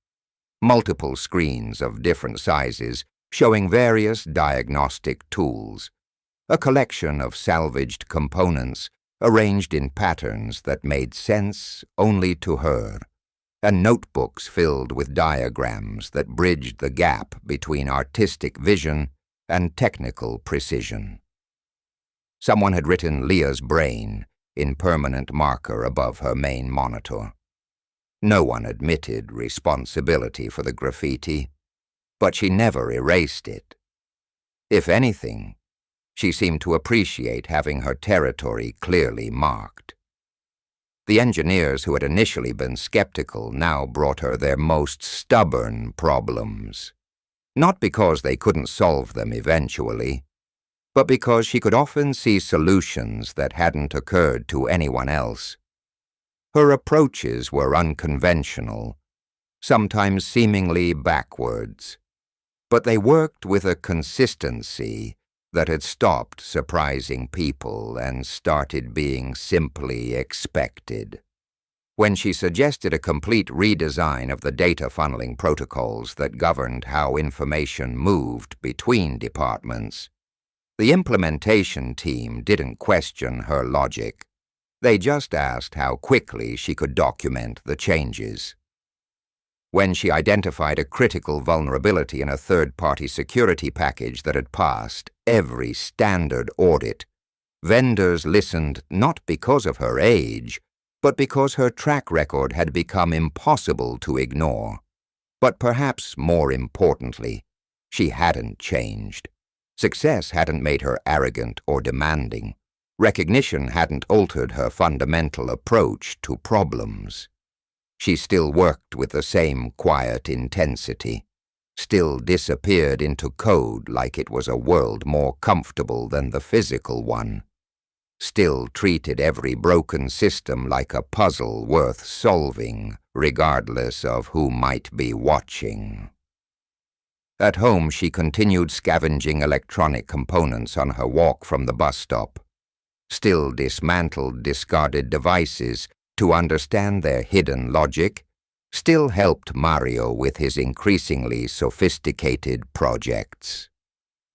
Multiple screens of different sizes showing various diagnostic tools, a collection of salvaged components arranged in patterns that made sense only to her, and notebooks filled with diagrams that bridged the gap between artistic vision and technical precision. Someone had written Leah's brain in permanent marker above her main monitor. No one admitted responsibility for the graffiti, but she never erased it. If anything, she seemed to appreciate having her territory clearly marked. The engineers who had initially been skeptical now brought her their most stubborn problems, not because they couldn't solve them eventually, but because she could often see solutions that hadn't occurred to anyone else. Her approaches were unconventional, sometimes seemingly backwards, but they worked with a consistency that had stopped surprising people and started being simply expected. When she suggested a complete redesign of the data funneling protocols that governed how information moved between departments, the implementation team didn't question her logic. They just asked how quickly she could document the changes. When she identified a critical vulnerability in a third-party security package that had passed every standard audit, vendors listened not because of her age, but because her track record had become impossible to ignore. But perhaps more importantly, she hadn't changed. Success hadn't made her arrogant or demanding. Recognition hadn't altered her fundamental approach to problems. She still worked with the same quiet intensity, still disappeared into code like it was a world more comfortable than the physical one, still treated every broken system like a puzzle worth solving, regardless of who might be watching. At home, she continued scavenging electronic components on her walk from the bus stop, still dismantled discarded devices to understand their hidden logic, still helped Mario with his increasingly sophisticated projects.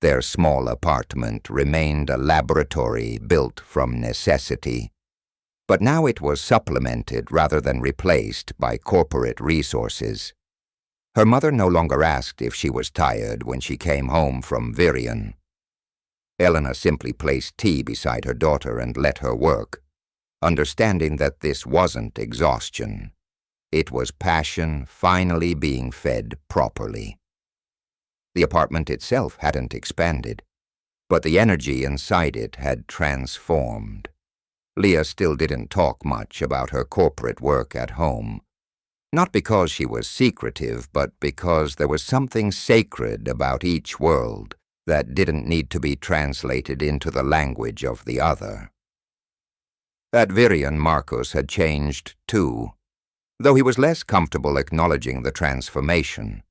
Their small apartment remained a laboratory built from necessity, but now it was supplemented rather than replaced by corporate resources. Her mother no longer asked if she was tired when she came home from Virion. Elena simply placed tea beside her daughter and let her work, understanding that this wasn't exhaustion. It was passion finally being fed properly. The apartment itself hadn't expanded, but the energy inside it had transformed. Leah still didn't talk much about her corporate work at home, not because she was secretive, but because there was something sacred about each world that didn't need to be translated into the language of the other. At Virion, Marcos had changed too, though he was less comfortable acknowledging the transformation.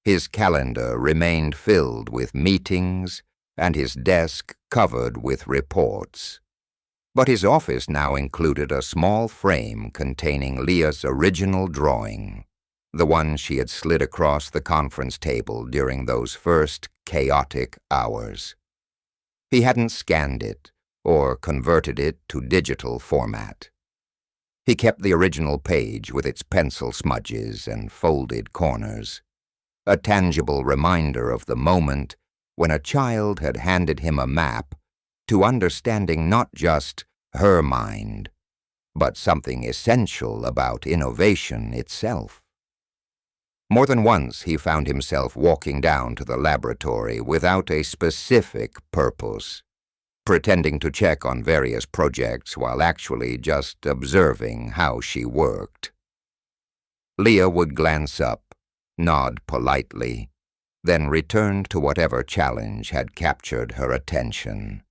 His calendar remained filled with meetings and his desk covered with reports. But his office now included a small frame containing Leah's original drawing, the one she had slid across the conference table during those first chaotic hours. He hadn't scanned it or converted it to digital format. He kept the original page with its pencil smudges and folded corners, a tangible reminder of the moment when a child had handed him a map to understanding not just her mind, but something essential about innovation itself. More than once he found himself walking down to the laboratory without a specific purpose, pretending to check on various projects while actually just observing how she worked. Leah would glance up, nod politely, then return to whatever challenge had captured her attention.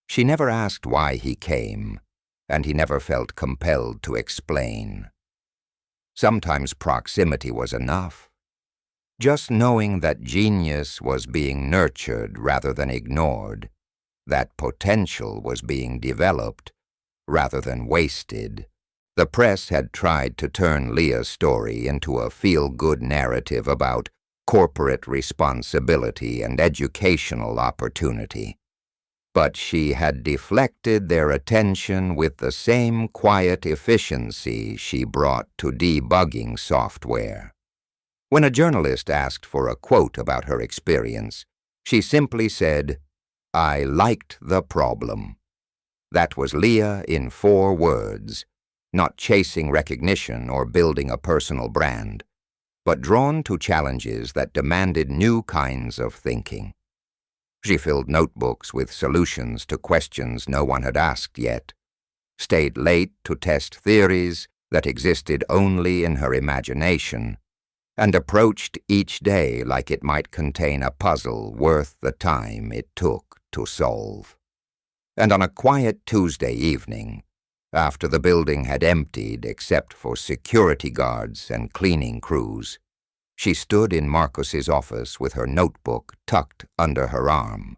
She never asked why he came, and he never felt compelled to explain. Sometimes proximity was enough. Just knowing that genius was being nurtured rather than ignored, that potential was being developed rather than wasted. The press had tried to turn Leah's story into a feel-good narrative about corporate responsibility and educational opportunity. But she had deflected their attention with the same quiet efficiency she brought to debugging software. When a journalist asked for a quote about her experience, she simply said, "I liked the problem." That was Leah in 4 words, not chasing recognition or building a personal brand, but drawn to challenges that demanded new kinds of thinking. She filled notebooks with solutions to questions no one had asked yet, stayed late to test theories that existed only in her imagination, and approached each day like it might contain a puzzle worth the time it took to solve. And on a quiet Tuesday evening, after the building had emptied except for security guards and cleaning crews, she stood in Marcus's office with her notebook tucked under her arm.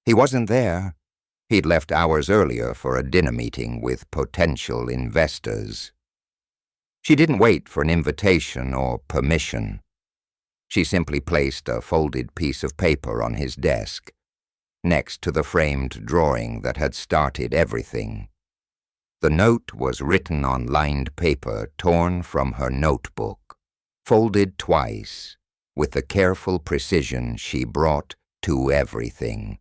He wasn't there. He'd left hours earlier for a dinner meeting with potential investors. She didn't wait for an invitation or permission. She simply placed a folded piece of paper on his desk, next to the framed drawing that had started everything. The note was written on lined paper torn from her notebook, folded twice, with the careful precision she brought to everything.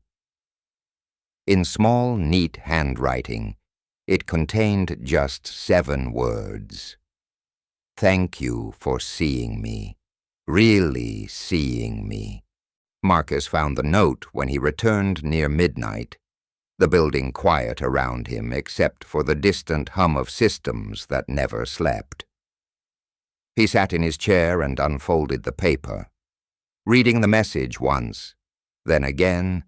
In small, neat handwriting, it contained just 7 words. "Thank you for seeing me, really seeing me." Marcus found the note when he returned near midnight, the building quiet around him except for the distant hum of systems that never slept. He sat in his chair and unfolded the paper, reading the message once, then again,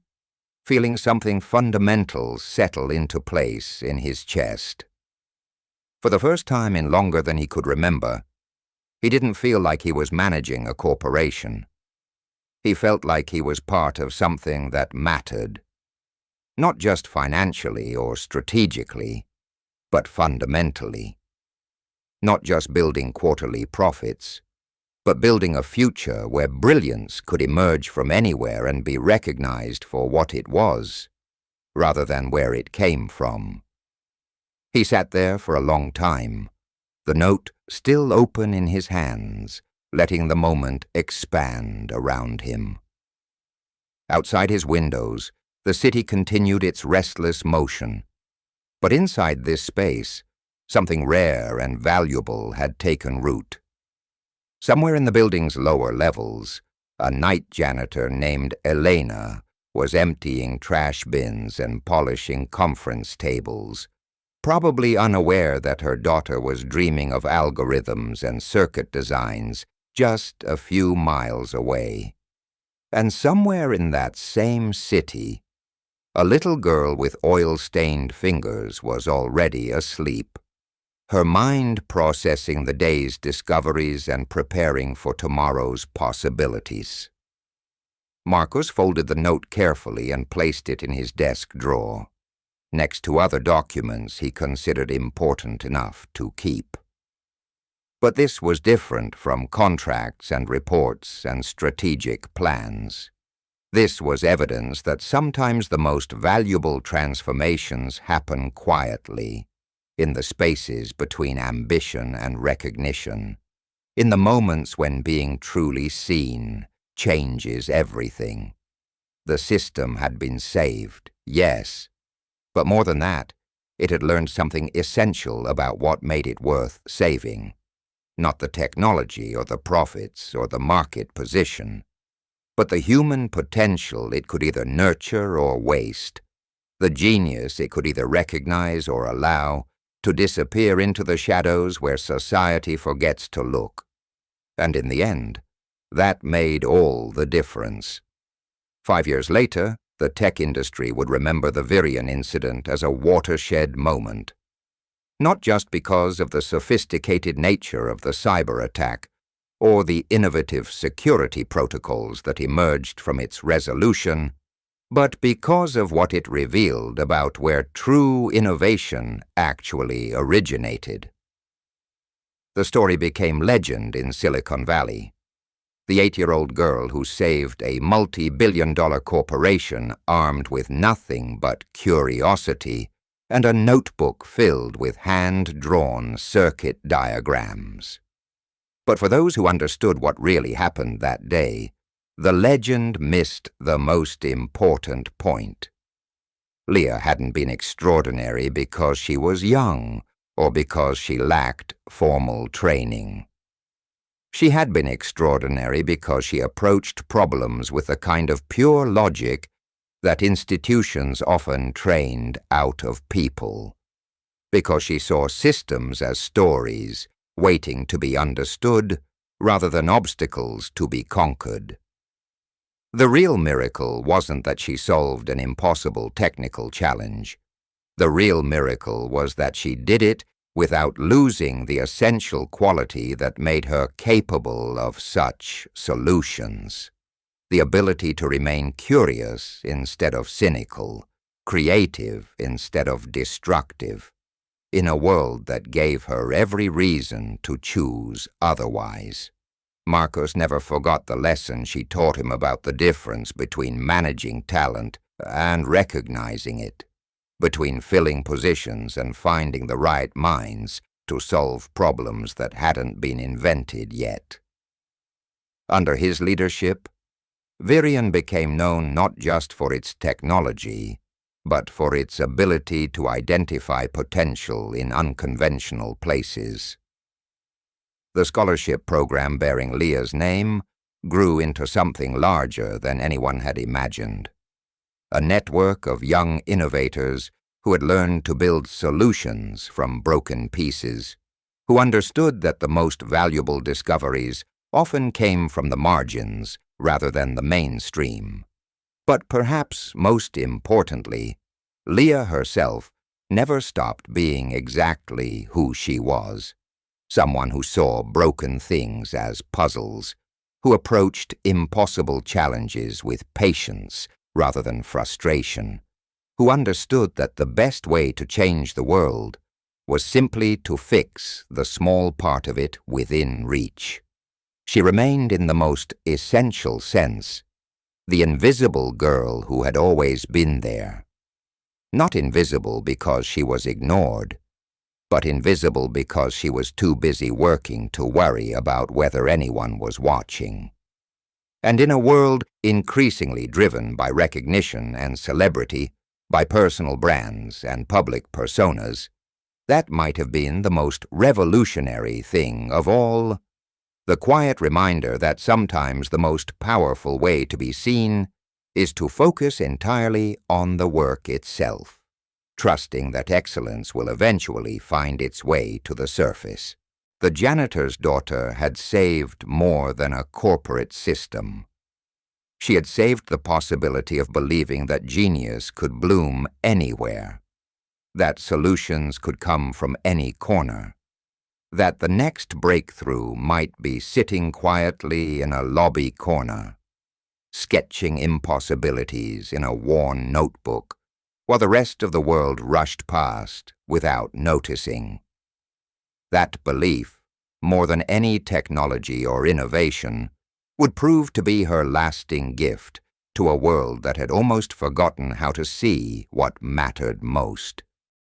feeling something fundamental settle into place in his chest. For the first time in longer than he could remember, he didn't feel like he was managing a corporation. He felt like he was part of something that mattered, not just financially or strategically, but fundamentally. Not just building quarterly profits, but building a future where brilliance could emerge from anywhere and be recognized for what it was, rather than where it came from. He sat there for a long time, the note still open in his hands, letting the moment expand around him. Outside his windows, the city continued its restless motion, but inside this space, something rare and valuable had taken root. Somewhere in the building's lower levels, a night janitor named Elena was emptying trash bins and polishing conference tables, probably unaware that her daughter was dreaming of algorithms and circuit designs just a few miles away. And somewhere in that same city, a little girl with oil-stained fingers was already asleep, her mind processing the day's discoveries and preparing for tomorrow's possibilities. Marcus folded the note carefully and placed it in his desk drawer, next to other documents he considered important enough to keep. But this was different from contracts and reports and strategic plans. This was evidence that sometimes the most valuable transformations happen quietly, in the spaces between ambition and recognition, in the moments when being truly seen changes everything. The system had been saved, yes, but more than that, it had learned something essential about what made it worth saving. Not the technology or the profits or the market position, but the human potential it could either nurture or waste, the genius it could either recognize or allow to disappear into the shadows where society forgets to look. And in the end, that made all the difference. 5 years later, the tech industry would remember the Virion incident as a watershed moment. Not just because of the sophisticated nature of the cyber attack, or the innovative security protocols that emerged from its resolution, but because of what it revealed about where true innovation actually originated. The story became legend in Silicon Valley. The 8-year-old girl who saved a multi-billion-dollar corporation armed with nothing but curiosity and a notebook filled with hand-drawn circuit diagrams. But for those who understood what really happened that day, the legend missed the most important point. Leah hadn't been extraordinary because she was young or because she lacked formal training. She had been extraordinary because she approached problems with the kind of pure logic that institutions often trained out of people, because she saw systems as stories waiting to be understood rather than obstacles to be conquered. The real miracle wasn't that she solved an impossible technical challenge. The real miracle was that she did it without losing the essential quality that made her capable of such solutions. The ability to remain curious instead of cynical, creative instead of destructive, in a world that gave her every reason to choose otherwise. Marcus never forgot the lesson she taught him about the difference between managing talent and recognizing it, between filling positions and finding the right minds to solve problems that hadn't been invented yet. Under his leadership, Virion became known not just for its technology, but for its ability to identify potential in unconventional places. The scholarship program bearing Leah's name grew into something larger than anyone had imagined. A network of young innovators who had learned to build solutions from broken pieces, who understood that the most valuable discoveries often came from the margins rather than the mainstream. But perhaps most importantly, Leah herself never stopped being exactly who she was. Someone who saw broken things as puzzles, who approached impossible challenges with patience rather than frustration, who understood that the best way to change the world was simply to fix the small part of it within reach. She remained in the most essential sense the invisible girl who had always been there. Not invisible because she was ignored, but invisible because she was too busy working to worry about whether anyone was watching. And in a world increasingly driven by recognition and celebrity, by personal brands and public personas, that might have been the most revolutionary thing of all, the quiet reminder that sometimes the most powerful way to be seen is to focus entirely on the work itself, trusting that excellence will eventually find its way to the surface. The janitor's daughter had saved more than a corporate system. She had saved the possibility of believing that genius could bloom anywhere, that solutions could come from any corner, that the next breakthrough might be sitting quietly in a lobby corner, sketching impossibilities in a worn notebook, while the rest of the world rushed past without noticing. That belief, more than any technology or innovation, would prove to be her lasting gift to a world that had almost forgotten how to see what mattered most.